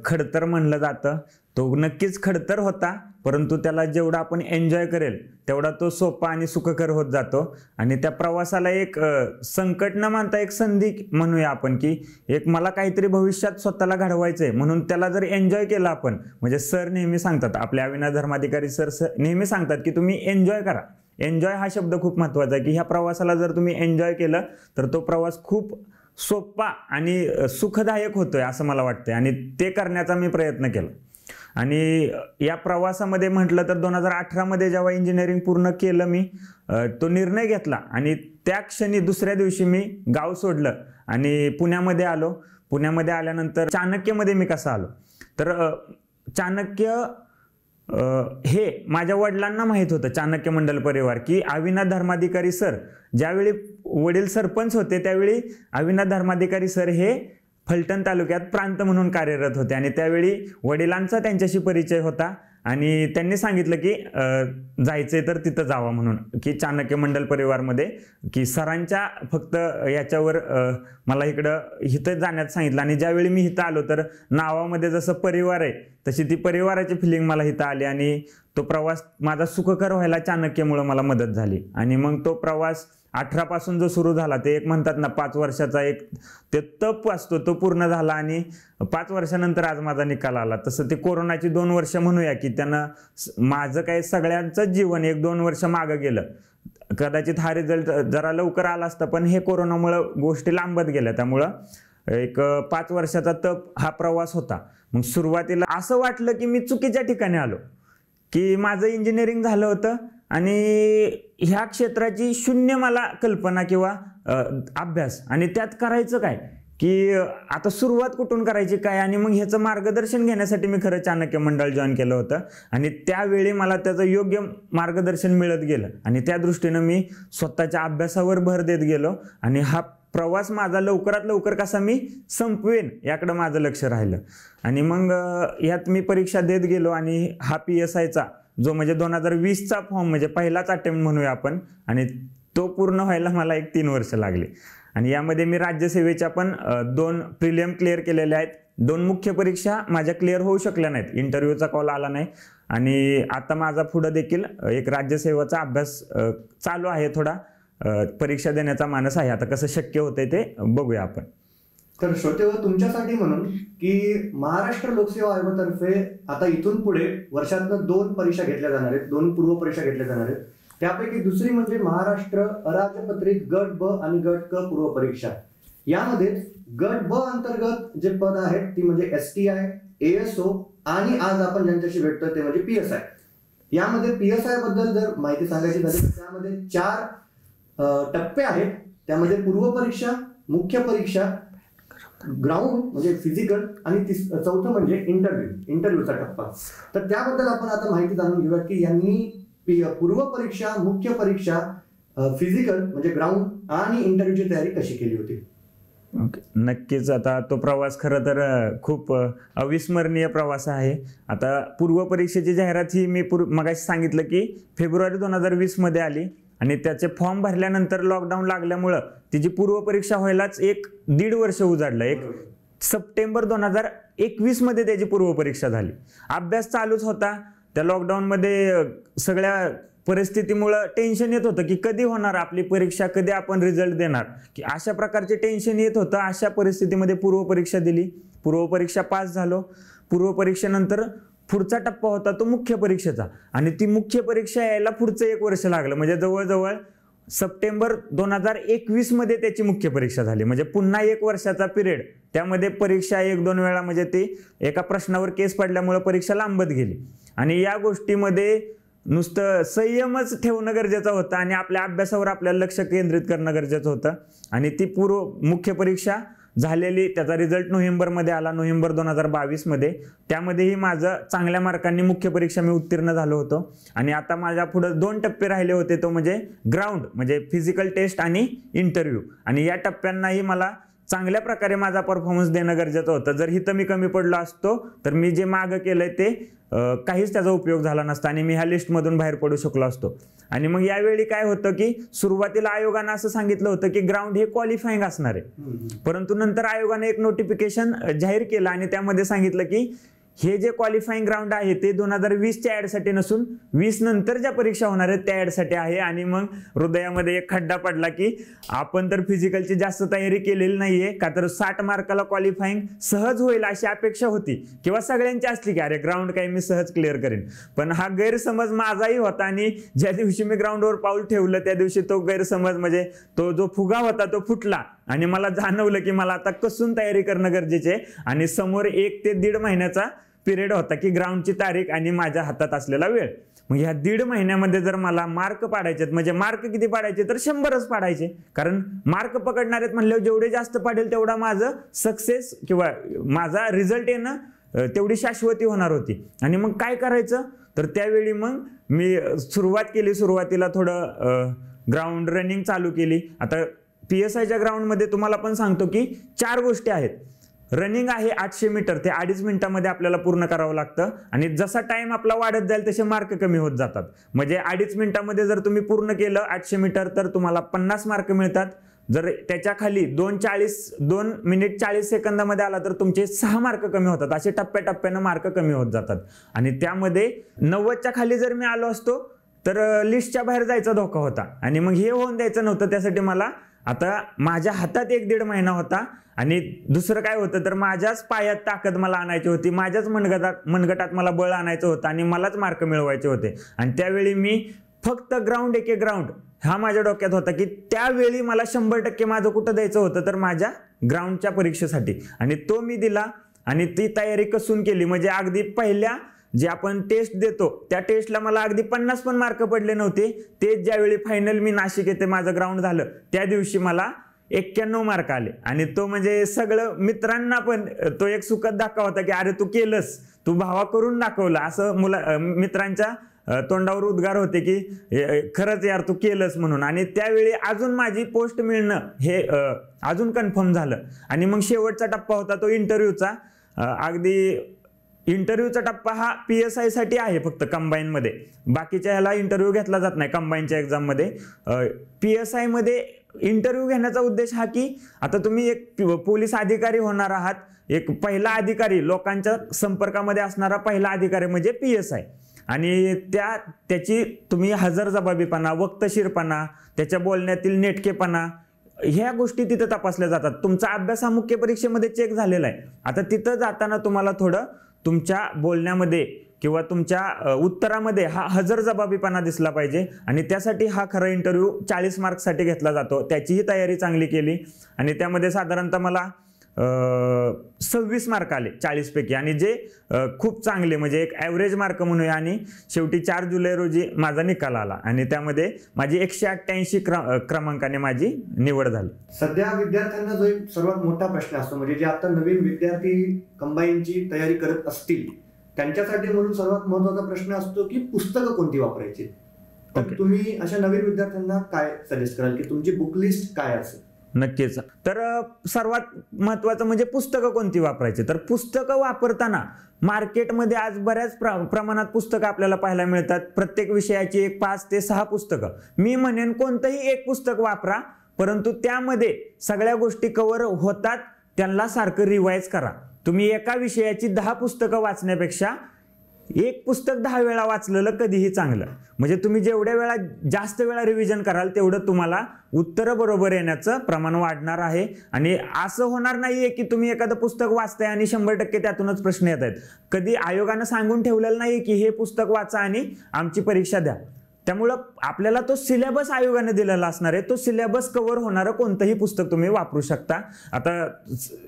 खडतर म्हणलं जातं. तो नक्कीच खडतर होता, परंतु त्याला जेवढा आपण एन्जॉय करेल तेवढा तो सोपा आणि सुखकर होत जातो. आणि त्या प्रवासाला एक संकट न मानता एक संधी म्हणूया आपण, की एक मला काहीतरी भविष्यात स्वतःला घडवायचंय म्हणून त्याला जर एन्जॉय केलं आपण, म्हणजे सर नेहमी सांगतात, आपले अविनाश धर्माधिकारी सर नेहमी सांगतात की तुम्ही एन्जॉय करा. एन्जॉय हा शब्द खूप महत्त्वाचा आहे, की ह्या प्रवासाला जर तुम्ही एन्जॉय केलं तर तो प्रवास खूप सोपा आणि सुखदायक होतोय असं मला वाटतंय. आणि ते करण्याचा मी प्रयत्न केला. आणि या प्रवासामध्ये म्हटलं तर 2018 मध्ये जेव्हा इंजिनिअरिंग पूर्ण केलं मी, तो निर्णय घेतला आणि त्या क्षणी दुसऱ्या दिवशी मी गाव सोडलं आणि पुण्यामध्ये आलो. पुण्यामध्ये आल्यानंतर चाणक्यमध्ये मी कसा आलो तर चाणक्य हे माझ्या वडिलांना माहीत होतं, चाणक्य मंडल परिवार, की अविनाश धर्माधिकारी सर ज्यावेळी वडील सरपंच होते त्यावेळी अविनाश धर्माधिकारी सर हे फलटण तालुक्यात प्रांत म्हणून कार्यरत होते. आणि त्यावेळी वडिलांचा त्यांच्याशी परिचय होता आणि त्यांनी सांगितलं की जायचंय तर तिथं जावा म्हणून, की चाणक्य मंडल परिवारमध्ये, की सरांच्या फक्त याच्यावर मला इथं जाण्यात सांगितलं. आणि ज्यावेळी मी इथं आलो तर नावामध्ये जसं परिवार आहे तशी ती परिवाराची फिलिंग मला इथं आली आणि तो प्रवास माझा सुखकर व्हायला चाणक्यमुळं मला मदत झाली. आणि मग तो प्रवास 18 पासून जो सुरू झाला, ते एक म्हणतात ना 5 वर्षाचा एक ते तप असतो, तो पूर्ण झाला आणि 5 वर्षानंतर आज माझा निकाल आला. तसं ते कोरोनाची 2 वर्ष म्हणूया, की त्यानं माझं काही सगळ्यांचं जीवन 1-2 वर्ष मागं गेलं. कदाचित हा रिझल्ट जरा लवकर आला असता, पण हे कोरोनामुळं गोष्टी लांबत गेल्या. त्यामुळं एक 5 वर्षाचा तप हा प्रवास होता. मग सुरुवातीला असं वाटलं की मी चुकीच्या ठिकाणी आलो, की माझं इंजिनिअरिंग झालं होतं आणि ह्या क्षेत्राची शून्य मला कल्पना किंवा अभ्यास, आणि त्यात करायचं काय, की आता सुरुवात कुठून करायची काय. आणि मग ह्याचं मार्गदर्शन घेण्यासाठी मी खरं चाणक्य मंडळ जॉईन केलं होतं आणि त्यावेळी मला त्याचं योग्य मार्गदर्शन मिळत गेलं आणि त्या दृष्टीनं मी स्वतःच्या अभ्यासावर भर देत गेलो आणि हा प्रवास माझा लवकरात लवकर कसा मी संपवेन याकडं माझं लक्ष राहिलं. आणि मग यात मी परीक्षा देत गेलो आणि हा PSIचा जो म्हणजे 2020चा फॉर्म म्हणजे पहिलाच अटेम्प्ट म्हणूया आपण, आणि तो पूर्ण व्हायला मला 3 वर्ष लागली. आणि यामध्ये मी राज्यसेवेच्या पण 2 प्रिलियम क्लिअर केलेल्या आहेत. 2 मुख्य परीक्षा माझ्या क्लिअर होऊ शकल्या नाहीत, इंटरव्ह्यूचा कॉल आला नाही. आणि आता माझा पुढं देखील एक राज्यसेवेचा अभ्यास चालू आहे, थोडा परीक्षा देण्याचा मानस आहे. आता कसं शक्य होतंय ते बघूया आपण. तर श्रोतेहो, तुमच्यासाठी म्हणून की महाराष्ट्र लोकसेवा आयोगातर्फे आता इथून पुढे वर्षातनं 2 परीक्षा घेतल्या जाणार आहेत, 2 पूर्व परीक्षा घेतल्या जाणार आहेत. त्यापैकी दुसरी म्हणजे महाराष्ट्र अराजपत्रित गट ब आणि गट क पूर्व परीक्षा. यामध्ये गट ब अंतर्गत जे पद आहेत ती म्हणजे STI, ASO आणि आज आपण ज्यांच्याशी भेटतोय ते म्हणजे PSI. यामध्ये PSI बद्दल जर माहिती सांगायची झाली तर त्यामध्ये 4 टप्पे आहेत. त्यामध्ये पूर्व परीक्षा, मुख्य परीक्षा, ग्राउंड म्हणजे फिजिकल आणि चौथं म्हणजे इंटरव्ह्यूचा टप्पा. तर त्याबद्दल आपण आता माहिती जाणून घेऊया की यांनी पूर्व परीक्षा, मुख्य परीक्षा, फिजिकल म्हणजे ग्राउंड आणि इंटरव्ह्यूची तयारी कशी केली होती. ओके, नक्कीच. आता तो प्रवास खरं तर खूप अविस्मरणीय प्रवास आहे. आता पूर्व परीक्षेची जाहिरात ही मी मगाशी सांगितलं की फेब्रुवारी 2020 मध्ये आली आणि त्याचे फॉर्म भरल्यानंतर लॉकडाऊन लागल्यामुळं तिची पूर्व परीक्षा व्हायलाच 1-1.5 वर्ष उजाडलं. 1 सप्टेंबर 2021 मध्ये त्याची पूर्व परीक्षा झाली. अभ्यास चालूच होता. त्या लॉकडाऊनमध्ये सगळ्या परिस्थितीमुळं टेन्शन येत होतं की कधी होणार आपली परीक्षा, कधी आपण रिझल्ट देणार, की अशा प्रकारचे टेन्शन येत होतं. अशा परिस्थितीमध्ये पूर्वपरीक्षा दिली, पूर्वपरीक्षा पास झालो. पूर्वपरीक्षेनंतर पुढचा टप्पा होता तो मुख्य परीक्षेचा, आणि ती मुख्य परीक्षा यायला पुढचं 1 वर्ष लागलं. म्हणजे जवळजवळ सप्टेंबर 2021 मध्ये त्याची मुख्य परीक्षा झाली. म्हणजे पुन्हा 1 वर्षाचा पिरियड, त्यामध्ये परीक्षा 1-2 वेळा, म्हणजे ते एका प्रश्नावर केस पडल्यामुळे परीक्षा लांबत गेली. आणि या गोष्टीमध्ये नुसतं संयमच ठेवणं गरजेचं होतं आणि आपल्या अभ्यासावर आपल्याला लक्ष केंद्रित करणं गरजेचं होतं. आणि ती मुख्य परीक्षा झालेली, त्याचा रिझल्ट नोव्हेंबरमध्ये आला, नोव्हेंबर 2022 मध्ये. त्यामध्येही माझं चांगल्या मार्कांनी मुख्य परीक्षा मी उत्तीर्ण झालो होतो. आणि आता माझ्या पुढे 2 टप्पे राहिले होते, तो म्हणजे ग्राउंड म्हणजे फिजिकल टेस्ट आणि इंटरव्ह्यू. आणि या टप्प्यांनाही मला चांगल्या प्रकारे माझा परफॉर्मन्स देणं गरजेचं होतं. जर हिथं मी कमी पडलो असतो तर मी जे मागं केलंय ते काहीच त्याचा उपयोग झाला नसता आणि मी ह्या लिस्टमधून बाहेर पडू शकलो असतो. आणि मग यावेळी काय होतं की सुरुवातीला आयोगानं असं सांगितलं होतं की ग्राउंड हे क्वालिफाईंग असणार आहे, परंतु नंतर आयोगाने एक नोटिफिकेशन जाहीर केलं आणि त्यामध्ये सांगितलं की हे जे क्वालिफाईंग ग्राउंड आहे ते 2020च्या ऍडसाठी नसून 20 नंतर ज्या परीक्षा होणार आहेत त्या ऍडसाठी आहे. आणि मग हृदयामध्ये एक खड्डा पडला की आपण तर फिजिकलची जास्त तयारी केलेली नाहीये का, तर 60 मार्काला क्वालिफाईंग सहज होईल अशी अपेक्षा होती किंवा सगळ्यांची असली की अरे ग्राउंड काही मी सहज क्लिअर करेन. पण हा गैरसमज माझाही होता आणि ज्या दिवशी मी ग्राउंडवर पाऊल ठेवलं त्या दिवशी तो गैरसमज म्हणजे तो जो फुगा होता तो फुटला आणि मला जाणवलं की मला आता कसून तयारी करणं गरजेचे आहे. आणि समोर 1 ते 1.5 महिन्याचा पिरियड होता की ग्राउंडची तारीख आणि माझ्या हातात असलेला वेळ. मग ह्या 1.5 महिन्यामध्ये जर मला मार्क पाडायचे, म्हणजे मार्क किती पाडायचे तर 100च पाडायचे, कारण मार्क पकडणार आहेत म्हणल्यावर जेवढे जास्त पाडेल तेवढा माझं सक्सेस किंवा माझा रिझल्ट येणं तेवढी शाश्वती होणार होती. आणि मग काय करायचं तर त्यावेळी मग मी सुरुवात केली. सुरुवातीला थोडं ग्राउंड रनिंग चालू केली. आता PSIच्या ग्राउंडमध्ये तुम्हाला पण सांगतो की 4 गोष्टी आहेत. रनिंग आहे 800 मीटर, ते 2.5 मिनिटामध्ये आपल्याला पूर्ण करावं लागतं आणि जसा टाइम आपला वाढत जाईल तसे मार्क कमी होत जातात. म्हणजे 2.5 मिनिटामध्ये जर तुम्ही पूर्ण केलं 800 मीटर तर तुम्हाला 50 मार्क मिळतात. जर त्याच्या खाली 2 मिनिट 40 सेकंदामध्ये आला तर तुमचे 6 मार्क कमी होतात. असे टप्प्याटप्प्यानं मार्क कमी होत जातात. आणि त्यामध्ये 90च्या खाली जर मी आलो असतो तर लिस्टच्या बाहेर जायचा धोका होता आणि मग हे होऊन द्यायचं नव्हतं. त्यासाठी मला आता माझ्या हातात 1-1.5 महिना होता आणि दुसरं काय होतं तर माझ्याच पायात ताकद मला आणायची होती, माझ्याच मनगटात मला बळ आणायचं होतं आणि मलाच मार्क मिळवायचे होते. आणि त्यावेळी मी फक्त ग्राउंड एके ग्राउंड हा माझ्या डोक्यात होता की त्यावेळी मला 100% माझं कुठं द्यायचं होतं तर माझ्या ग्राउंडच्या परीक्षेसाठी. आणि तो मी दिला आणि ती तयारी कसून केली. म्हणजे अगदी पहिल्या जे आपण टेस्ट देतो त्या टेस्टला मला अगदी 50 पण मार्क पडले नव्हते. ते ज्यावेळी फायनल मी नाशिक येथे माझं ग्राउंड झालं त्या दिवशी मला 91 मार्क आले. आणि तो म्हणजे सगळं मित्रांना पण तो एक सुखद धक्का होता की अरे तू केलंस, तू भावा करून दाखवलं, असं मित्रांच्या तोंडावर उद्गार होते की खरंच यार तू केलंस म्हणून. आणि त्यावेळी अजून माझी पोस्ट मिळणं हे अजून कन्फर्म झालं. आणि मग शेवटचा टप्पा होता तो इंटरव्ह्यूचा. अगदी इंटरव्ह्यूचा टप्पा हा PSI साठी आहे फक्त कंबाईनमध्ये, बाकीच्या ह्याला इंटरव्ह्यू घेतला जात नाही कंबाईनच्या एक्झाममध्ये. PSI मध्ये इंटरव्ह्यू घेण्याचा उद्देश हा की आता तुम्ही एक पोलीस अधिकारी होणार आहात, एक पहिला अधिकारी, लोकांच्या संपर्कामध्ये असणारा पहिला अधिकारी म्हणजे PSI. आणि त्याची तुम्ही हजरजबाबीपणा, वक्तशीरपणा, त्याच्या बोलण्यातील नेटकेपणा ह्या गोष्टी तिथं तपासल्या जातात. तुमचा अभ्यास हा मुख्य परीक्षेमध्ये चेक झालेला आहे. आता तिथं जाताना तुम्हाला थोडं तुमच्या बोलण्यामध्ये किंवा तुमच्या उत्तरामध्ये हा हजरजबाबीपणा दिसला पाहिजे. आणि त्यासाठी हा खरा इंटरव्ह्यू 40 मार्क्ससाठी घेतला जातो. त्याचीही तयारी चांगली केली आणि त्यामध्ये साधारणतः मला 26 मार्क आले 40 पैकी, आणि जे खूप चांगले म्हणजे एक ॲव्हरेज मार्क म्हणूया. आणि शेवटी 4 जुलै रोजी माझा निकाल आला आणि त्यामध्ये माझी 188 क्रमांकाने माझी निवड झाली. सध्या विद्यार्थ्यांना जो एक सर्वात मोठा प्रश्न असतो म्हणजे जे आता नवीन विद्यार्थी कंबाईनची तयारी करत असतील त्यांच्यासाठी म्हणून सर्वात महत्त्वाचा प्रश्न असतो की पुस्तकं कोणती वापरायची. तर तुम्ही अशा नवीन विद्यार्थ्यांना काय सजेस्ट कराल की तुमची बुक लिस्ट काय असेल? नक्कीच. तर सर्वात महत्त्वाचं म्हणजे पुस्तकं कोणती वापरायची. तर पुस्तकं वापरताना मार्केटमध्ये आज बऱ्याच प्रमाणात पुस्तकं आपल्याला पाहायला मिळतात. प्रत्येक विषयाची 5 ते 6 पुस्तकं. मी म्हणेन कोणतंही एक पुस्तक वापरा, परंतु त्यामध्ये सगळ्या गोष्टी कव्हर होतात त्यांना सारखं रिवाइज करा. तुम्ही एका विषयाची 10 पुस्तकं वाचण्यापेक्षा एक पुस्तक 10 वेळा वाचलेलं कधीही चांगलं. म्हणजे तुम्ही जेवढ्या वेळा जास्त वेळा रिव्हिजन कराल तेवढं तुम्हाला उत्तरं बरोबर येण्याचं प्रमाण वाढणार आहे. आणि असं होणार नाहीये की तुम्ही एखादं पुस्तक वाचताय आणि 100% त्यातूनच प्रश्न येत आहेत. कधी आयोगानं सांगून ठेवलेलं नाही की हे पुस्तक वाचा आणि आमची परीक्षा द्या. त्यामुळं आपल्याला तो सिलेबस आयोगाने दिलेला असणार आहे. तो सिलेबस कव्हर होणारं कोणतंही पुस्तक तुम्ही वापरू शकता. आता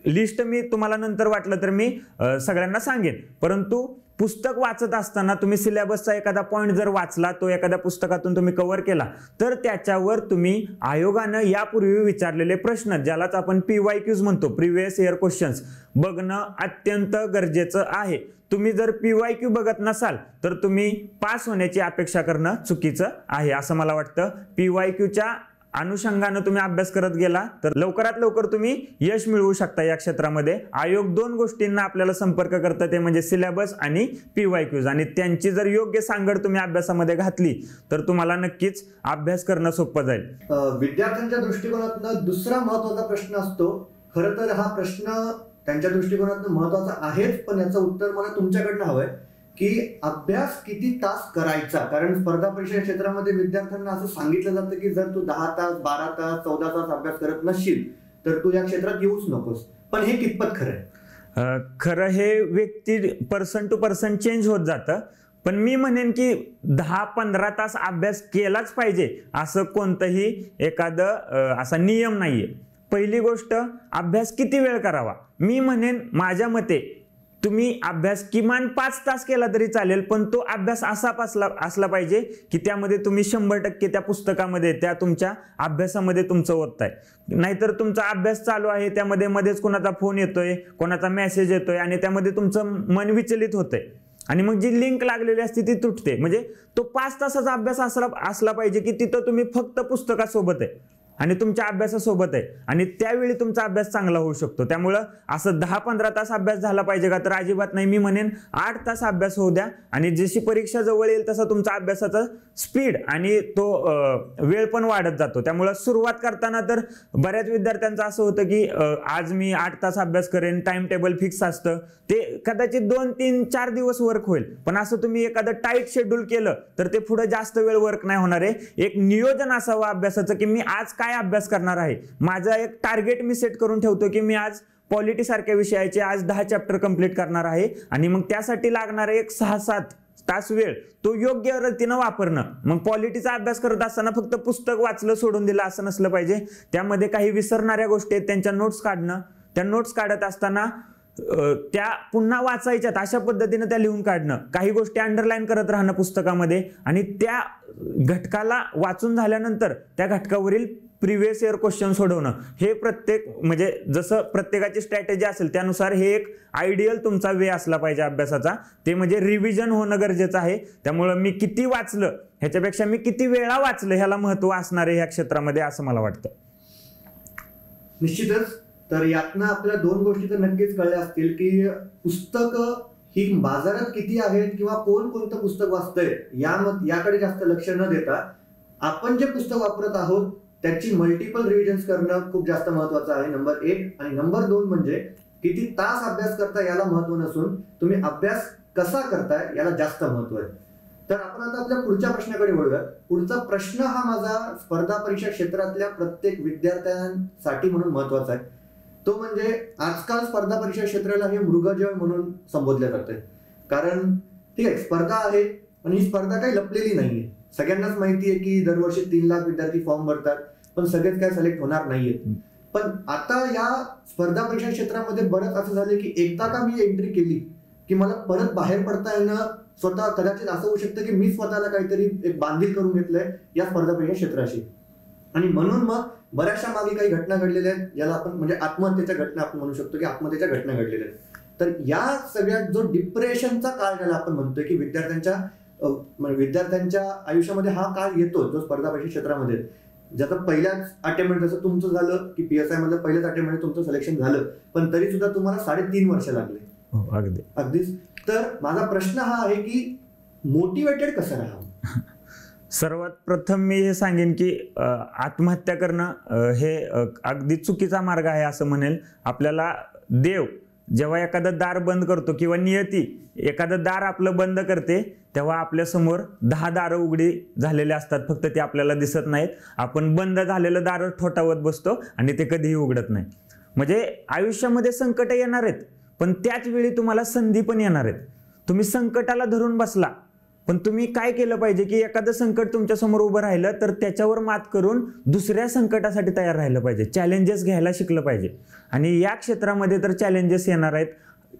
लिस्ट मी तुम्हाला नंतर वाटलं तर मी सगळ्यांना सांगेन, परंतु पुस्तक वाचत असताना तुम्ही सिलेबसचा एखादा पॉईंट जर वाचला, तो एखाद्या पुस्तकातून तुम्ही कव्हर केला, तर त्याच्यावर तुम्ही आयोगानं यापूर्वी विचारलेले प्रश्न, ज्यालाच आपण PYQs म्हणतो, प्रिव्हियस इयर क्वेश्चन्स, बघणं अत्यंत गरजेचं आहे. तुम्ही जर PYQ बघत नसाल तर तुम्ही पास होण्याची अपेक्षा करणं चुकीचं आहे असं मला वाटतं. PYQच्या अनुषंगानं तुम्ही अभ्यास करत गेला तर लवकरात लवकर तुम्ही यश मिळवू शकता या क्षेत्रामध्ये. आयोग 2 गोष्टींना आपल्याला संपर्क करतं, ते म्हणजे सिलेबस आणि PYQs, आणि त्यांची जर योग्य सांगड तुम्ही अभ्यासामध्ये घातली तर तुम्हाला नक्कीच अभ्यास करणं सोपं जाईल. विद्यार्थ्यांच्या दृष्टिकोनातून दुसरा महत्त्वाचा प्रश्न असतो. खरं तर हा प्रश्न त्यांच्या दृष्टिकोनातून महत्त्वाचा आहेच, पण याचं उत्तर मला तुमच्याकडनं हवंय की अभ्यास किती तास करायचा. कारण स्पर्धा परीक्षा क्षेत्रामध्ये विद्यार्थ्यांना असं सांगितलं जातं की जर तू 10 तास 12 तास 14 तास अभ्यास करत नसशील तर तू या क्षेत्रात येऊच नकोस. पण हे कितपत खरं आहे? खरं हे व्यक्ती पर्सन टू पर्सन चेंज होत जातं. पण मी म्हणेन की 10-15 तास अभ्यास केलाच पाहिजे असं कोणतंही एखादं असा नियम नाहीये. पहिली गोष्ट, अभ्यास किती वेळ करावा. मी म्हणेन माझ्या मते तुम्ही अभ्यास किमान 5 तास केला तरी चालेल, पण तो अभ्यास असा असला पाहिजे की त्यामध्ये तुम्ही 100% त्या पुस्तकामध्ये, त्या तुमच्या अभ्यासामध्ये तुमचं ओतताय. नाहीतर तुमचा अभ्यास चालू आहे, त्यामध्ये मध्येच कोणाचा फोन येतोय, कोणाचा मेसेज येतोय आणि त्यामध्ये तुमचं मन विचलित होतंय आणि मग जी लिंक लागलेली असते ती तुटते. म्हणजे तो 5 तासाचा अभ्यास असला पाहिजे की तिथं तुम्ही फक्त पुस्तकासोबत आहे आणि तुमच्या अभ्यासासोबत आहे आणि त्यावेळी तुमचा अभ्यास चांगला होऊ शकतो. त्यामुळं असं 10-15 तास अभ्यास झाला पाहिजे का, तर अजिबात नाही. मी म्हणेन 8 तास अभ्यास होऊ द्या आणि जशी परीक्षा जवळ येईल तसा तुमचा अभ्यासाचा स्पीड आणि तो वेळ पण वाढत जातो. त्यामुळं सुरुवात करताना तर बऱ्याच विद्यार्थ्यांचं असं होतं की आज मी 8 तास अभ्यास करेन, टाइम टेबल फिक्स असतं, ते कदाचित 2-3-4 दिवस वर्क होईल. पण असं तुम्ही एखादं टाईट शेड्यूल केलं तर ते पुढे जास्त वेळ वर्क नाही होणार आहे. एक नियोजन असावं अभ्यासाचं की मी आज काय अभ्यास करणार आहे. माझा एक टार्गेट मी सेट करून ठेवतो की मी आज पॉलिटी सारख्या विषयाचे आज 10 चॅप्टर कंप्लीट करणार आहे आणि मग त्यासाठी लागणार एक 6-7 तास वेळ तो योग्य रीतीनं वापरणं. मग पॉलिटीचा अभ्यास करत असताना फक्त पुस्तक वाचलं सोडून दिलं असं नसलं पाहिजे. त्यामध्ये काही विसरणाऱ्या गोष्टी आहेत, त्यांच्या नोट्स काढणं, त्या नोट्स काढत असताना त्या पुन्हा वाचायच्यात अशा पद्धतीने त्या लिहून काढणं, काही गोष्टी अंडरलाईन करत राहणं पुस्तकामध्ये आणि त्या घटकाला वाचून झाल्यानंतर त्या घटकावरील प्रिव्हियस इयर क्वेश्चन सोडवणं. हे प्रत्येक म्हणजे जसं प्रत्येकाची स्ट्रॅटेजी असेल त्यानुसार हे एक आयडियल तुमचा वे असला पाहिजे अभ्यासाचा. ते म्हणजे रिव्हिजन होणं गरजेचं आहे. त्यामुळं मी किती वाचलं ह्याच्यापेक्षा मी किती वेळा वाचलं ह्याला महत्त्व असणार आहे ह्या क्षेत्रामध्ये असं मला वाटतं. निश्चितच. तर यातनं आपल्याला 2 गोष्टी तर नक्कीच कळल्या असतील की पुस्तकं ही बाजारात किती आहेत किंवा कोण कोणतं पुस्तक वाचतंय याकडे जास्त लक्ष न देता आपण जे पुस्तक वापरत आहोत त्याची मल्टिपल रिव्हिजन्स करणं खूप जास्त महत्वाचं आहे, नंबर 1. आणि नंबर 2 म्हणजे किती तास अभ्यास करता याला महत्व नसून तुम्ही अभ्यास कसा करताय याला जास्त महत्व आहे. तर आपण आता आपल्या पुढच्या प्रश्नाकडे वळूया. पुढचा प्रश्न हा माझा स्पर्धा परीक्षा क्षेत्रातल्या प्रत्येक विद्यार्थ्यांसाठी म्हणून महत्वाचा आहे. तो म्हणजे आजकाल स्पर्धा परीक्षा क्षेत्राला हे मृगजळ म्हणून संबोधले जाते. कारण ठीक आहे, स्पर्धा आहे पण ही स्पर्धा काही लपलेली नाहीये. सगळ्यांनाच माहिती आहे की दरवर्षी 3 लाख विद्यार्थी फॉर्म भरतात पण सगळेच काय सिलेक्ट होणार नाहीयेत. पण आता या स्पर्धा परीक्षा क्षेत्रामध्ये बरंच असं झालं की एकदा का मी एंट्री केली की मला परत बाहेर पडता येणं स्वतः कदाचित असं होऊ शकतं की मी स्वतःला काहीतरी एक बांधील करून घेतलंय या स्पर्धा परीक्षा क्षेत्राशी. आणि म्हणून मग बऱ्याचशा मागे काही घटना घडलेल्या आहेत, ज्याला आपण म्हणजे आत्महत्येच्या घटना आपण म्हणू शकतो की आत्महत्येच्या घटना घडलेल्या आहेत. तर या सगळ्यात जो डिप्रेशनचा काळ ज्याला आपण म्हणतोय की विद्यार्थ्यांच्या आयुष्यामध्ये हा काळ येतो जो स्पर्धा परीक्षा क्षेत्रामध्ये, ज्याचा पहिल्याच अटेम्प्ट जसं तुमचं झालं की PSI मधलं पहिल्याच अटेम्प्ट तुमचं सिलेक्शन झालं पण तरी सुद्धा तुम्हाला 3.5 वर्ष लागले. अगदीच. तर माझा प्रश्न हा आहे की मोटिवेटेड कसं राहावं. सर्वात प्रथम मी हे सांगेन की आत्महत्या करणं हे अगदी चुकीचा मार्ग आहे असं म्हणेल. आपल्याला देव जेव्हा एखादं दार बंद करतो किंवा नियती एखादं दार आपलं बंद करते, तेव्हा आपल्या समोर 10 दारं उघडी झालेले असतात, फक्त ते आपल्याला दिसत नाहीत. आपण बंद झालेलं दार ठोठावत बसतो आणि ते कधीही उघडत नाही. म्हणजे आयुष्यामध्ये संकट येणार आहेत, पण त्याच वेळी तुम्हाला संधी पण येणार आहेत. तुम्ही संकटाला धरून बसला, पण तुम्ही काय केलं पाहिजे की एखादं संकट तुमच्या समोर उभं राहिलं तर त्याच्यावर मात करून दुसऱ्या संकटासाठी तयार राहिलं पाहिजे. चॅलेंजेस घ्यायला शिकलं पाहिजे. आणि या क्षेत्रामध्ये तर चॅलेंजेस येणार आहेत,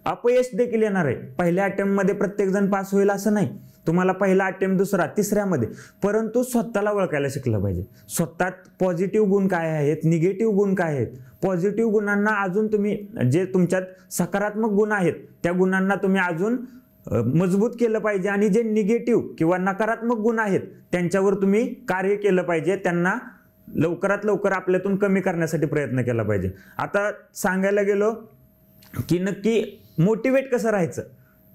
अपयश देखील येणार आहे. पहिल्या अटेम्प्टमध्ये प्रत्येक जण पास होईल असं नाही. तुम्हाला पहिला अटेम्प्ट, दुसरा, तिसऱ्यामध्ये, परंतु स्वतःला ओळखायला शिकलं पाहिजे. स्वतःत पॉझिटिव्ह गुण काय आहेत, निगेटिव्ह गुण काय आहेत. पॉझिटिव्ह गुणांना अजून तुम्ही, जे तुमच्यात सकारात्मक गुण आहेत त्या गुणांना तुम्ही अजून मजबूत केलं पाहिजे. आणि जे निगेटिव्ह किंवा नकारात्मक गुण आहेत त्यांच्यावर तुम्ही कार्य केलं पाहिजे. त्यांना लवकरात लवकर आपल्यातून कमी करण्यासाठी प्रयत्न केला पाहिजे. आता सांगायला गेलो की नक्की मोटिवेट कसं राहायचं,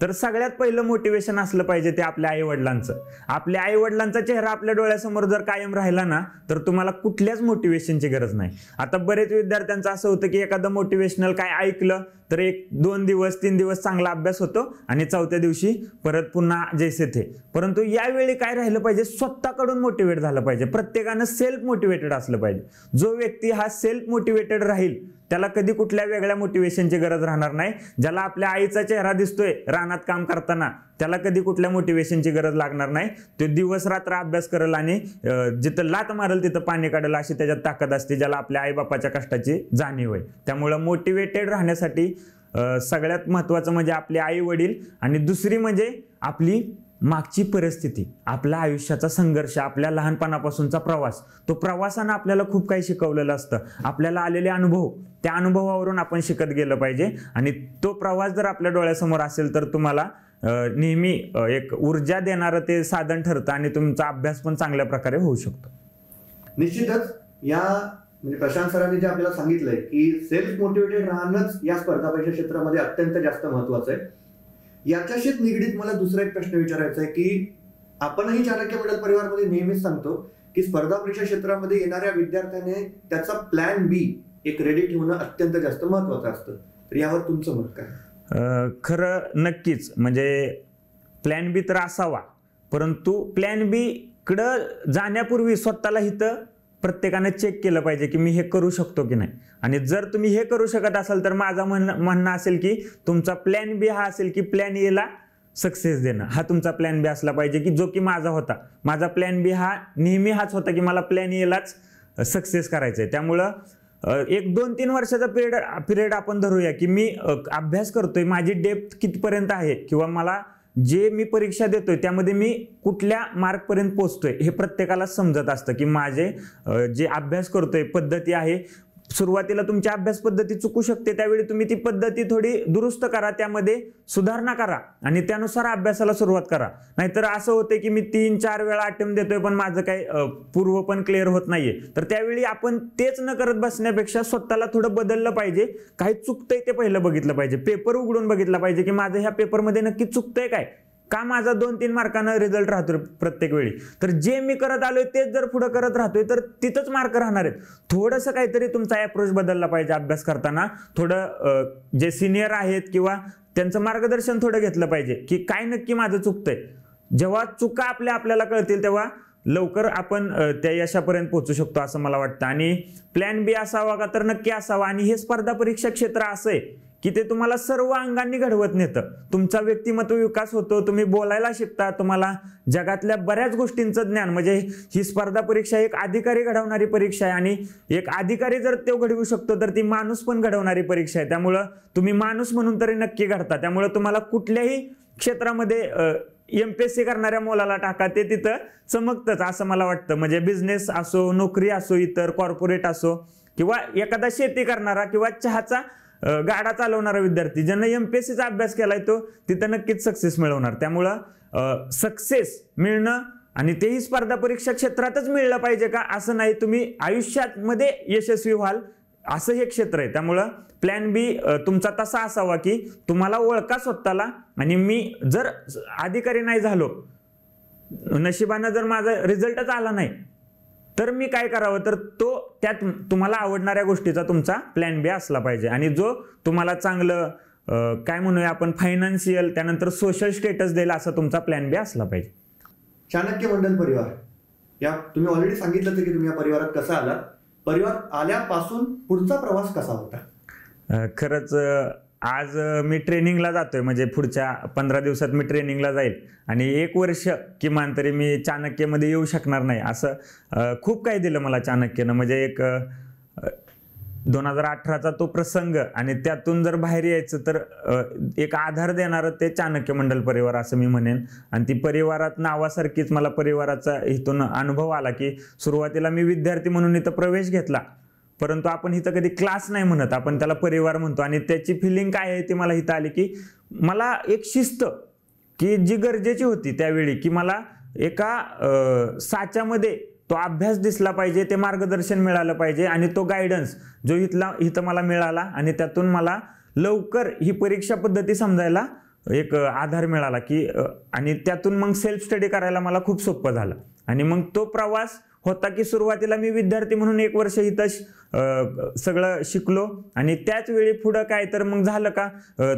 तर सगळ्यात पहिलं मोटिवेशन असलं पाहिजे ते आपल्या आईवडिलांचं. आपल्या आईवडिलांचा चेहरा आपल्या डोळ्यासमोर जर कायम राहिला ना, तर तुम्हाला कुठल्याच मोटिवेशनची गरज नाही. आता बरेच विद्यार्थ्यांचं असं होतं की एखादं मोटिवेशनल काय ऐकलं तर 1-2 दिवस 3 दिवस चांगला अभ्यास होतो आणि 4थ्या दिवशी परत पुन्हा जैसे थे. परंतु यावेळी काय राहिलं पाहिजे, स्वतःकडून मोटिवेट झालं पाहिजे. प्रत्येकानं सेल्फ मोटिवेटेड असलं पाहिजे. जो व्यक्ती हा सेल्फ मोटिवेटेड राहील त्याला कधी कुठल्या वेगळ्या मोटिवेशनची गरज राहणार नाही. ज्याला आपल्या आईचा चेहरा दिसतोय रानात काम करताना, त्याला कधी कुठल्या मोटिवेशनची गरज लागणार नाही. तो दिवस रात्र अभ्यास करेल आणि जिथं लात मारेल तिथं पाणी काढेल, अशी त्याच्यात ताकद असते, ज्याला आपल्या आईबापाच्या कष्टाची जाणीव आहे. त्यामुळं मोटिवेटेड राहण्यासाठी सगळ्यात महत्त्वाचं म्हणजे आपले आई वडील, आणि दुसरी म्हणजे आपली मागची परिस्थिती, आपल्या आयुष्याचा संघर्ष, आपल्या लहानपणापासूनचा प्रवास. तो प्रवासानं आपल्याला खूप काही शिकवलेलं असतं. आपल्याला आलेले अनुभव, त्या अनुभवावरून आपण शिकत गेलं पाहिजे. आणि तो प्रवास जर आपल्या डोळ्यासमोर असेल तर तुम्हाला नेहमी एक ऊर्जा देणारं ते साधन ठरतं आणि तुमचा अभ्यास पण चांगल्या प्रकारे होऊ शकतो. निश्चितच या म्हणजे प्रशांत सरांनी जे आपल्याला सांगितलंय की सेल्फ मोटिवेटेड राहणंच या स्पर्धा परीक्षा क्षेत्रामध्ये अत्यंत जास्त महत्वाचं आहे. याच्याशीच निगडीत मला दुसरा एक प्रश्न विचारायचा आहे की आपणही चाणक्य मंडल परिवारमध्ये नेहमीच सांगतो की स्पर्धा परीक्षा क्षेत्रामध्ये येणाऱ्या विद्यार्थ्याने त्याचा प्लॅन बी एक रेडी ठेवणं अत्यंत जास्त महत्वाचं असतं. तर यावर तुमचं मत काय? खरं नक्कीच, म्हणजे प्लॅन बी तर असावा, परंतु प्लॅन बी कडं जाण्यापूर्वी स्वतःला इथं प्रत्येकाने चेक केलं पाहिजे की मी हे करू शकतो की नाही. आणि जर तुम्ही हे करू शकत असाल तर माझं म्हणणं असेल की तुमचा प्लॅन बी हा असेल की प्लॅन एला सक्सेस देणं. हा तुमचा प्लॅन बी असला पाहिजे की जो की माझा होता. माझा प्लॅन बी हा नेहमी हाच होता की मला प्लॅन एलाच सक्सेस करायचं आहे. त्यामुळं 1-2-3 वर्षाचा पिरियड आपण धरूया की मी अभ्यास करतोय, माझी डेप्थ कितपर्यंत आहे, किंवा मला जे मी परीक्षा देतोय त्यामध्ये मी कुठल्या मार्कपर्यंत पोहोचतोय हे प्रत्येकाला समजत असतं. की माझे जे अभ्यास करतोय पद्धती आहे, सुरुवातीला तुमची अभ्यास पद्धती चुकू शकते, त्यावेळी तुम्ही ती पद्धती थोडी दुरुस्त करा, त्यामध्ये सुधारणा करा आणि त्यानुसार अभ्यासाला सुरुवात करा. नाहीतर असं होतं की मी 3-4 वेळा अटेम्प्ट देतोय पण माझं काही पूर्व पण क्लिअर होत नाहीये. तर त्यावेळी आपण तेच न करत बसण्यापेक्षा स्वतःला थोडं बदललं पाहिजे. काही चुकतंय ते पहिलं बघितलं पाहिजे, पेपर उघडून बघितला पाहिजे की माझं ह्या पेपरमध्ये नक्की चुकतंय काय, का माझा 2-3 मार्कानं रिझल्ट राहतोय प्रत्येक वेळी. तर जे मी करत आलोय तेच जर पुढे करत राहतोय तर तिथंच मार्क राहणार आहेत. थोडंसं काहीतरी तुमचा अप्रोच बदलला पाहिजे अभ्यास करताना. थोडं जे सिनियर आहेत किंवा त्यांचं मार्गदर्शन थोडं घेतलं पाहिजे की काय नक्की माझं चुकतंय. जेव्हा चुका आपल्याला कळतील तेव्हा लवकर आपण त्या यशापर्यंत पोहोचू शकतो असं मला वाटतं. आणि प्लॅन बी असावा का, तर नक्की असावा. आणि हे स्पर्धा परीक्षा क्षेत्र असं आहे की ते तुम्हाला सर्व अंगांनी घडवत नेतं. तुमचा व्यक्तिमत्व विकास होतो, तुम्ही बोलायला शिकता, तुम्हाला जगातल्या बऱ्याच गोष्टींचं ज्ञान, म्हणजे ही स्पर्धा परीक्षा एक अधिकारी घडवणारी परीक्षा आहे. आणि एक अधिकारी जर तो घडवू शकतो तर ती माणूस पण घडवणारी परीक्षा आहे. त्यामुळं तुम्ही माणूस म्हणून तरी नक्की घडता. त्यामुळे तुम्हाला कुठल्याही क्षेत्रामध्ये MPSC करणाऱ्या मुलाला टाका, ते तिथं चमकतंच असं मला वाटतं. म्हणजे बिझनेस असो, नोकरी असो, इतर कॉर्पोरेट असो, किंवा एखादा शेती करणारा किंवा चहाचा गाडा चालवणारा विद्यार्थी ज्यांना MPSCचा अभ्यास केलाय तो तिथं नक्कीच सक्सेस मिळवणार. त्यामुळं सक्सेस मिळणं, आणि तेही स्पर्धा परीक्षा क्षेत्रातच मिळलं पाहिजे का असं नाही, तुम्ही आयुष्यामध्ये यशस्वी व्हाल असं हे क्षेत्र आहे. त्यामुळं प्लॅन बी तुमचा तसा असावा की तुम्हाला ओळखा स्वतःला, आणि मी जर अधिकारी नाही झालो, नशिबानं जर माझा रिझल्टच आला नाही, तर मी काय करावं, तर त्यात तुम्हाला आवडणाऱ्या गोष्टीचा तुमचा प्लॅन बी असला पाहिजे. आणि जो तुम्हाला चांगलं काय म्हणूया आपण फायनान्शियल, त्यानंतर सोशल स्टेटस देईल असा तुमचा प्लॅन बी असला पाहिजे. चाणक्य मंडल परिवार, या तुम्ही ऑलरेडी सांगितलं की तुम्ही या परिवारात कसा आलात, परिवार आल्यापासून पुढचा प्रवास कसा होता? खरंच आज मी ट्रेनिंगला जातोय, म्हणजे पुढच्या 15 दिवसात मी ट्रेनिंगला जाईल आणि 1 वर्ष किमान तरी मी चाणक्यमध्ये येऊ शकणार नाही. असं खूप काही दिलं मला चाणक्यनं. म्हणजे एक 2018चा तो प्रसंग आणि त्यातून जर बाहेर यायचं तर एक आधार देणारं ते चाणक्य मंडल परिवार असं मी म्हणेन. आणि ती परिवारात नावासारखीच मला परिवाराचा इथून अनुभव आला की सुरुवातीला मी विद्यार्थी म्हणून इथं प्रवेश घेतला, परंतु आपण इथं कधी क्लास नाही म्हणत, आपण त्याला परिवार म्हणतो. आणि त्याची फिलिंग काय आहे ती मला इथं आली की मला एक शिस्त की जी गरजेची होती त्यावेळी, की मला एका साच्यामध्ये तो अभ्यास दिसला पाहिजे, ते मार्गदर्शन मिळालं पाहिजे आणि तो गायडन्स जो इथं मला मिळाला आणि त्यातून मला लवकर ही परीक्षा पद्धती समजायला एक आधार मिळाला की आणि त्यातून मग सेल्फ स्टडी करायला मला खूप सोपं झालं. आणि मग तो प्रवास होता की सुरुवातीला मी विद्यार्थी म्हणून 1 वर्ष इथं सगळं शिकलो आणि त्याच वेळी पुढं काय तर मग झालं का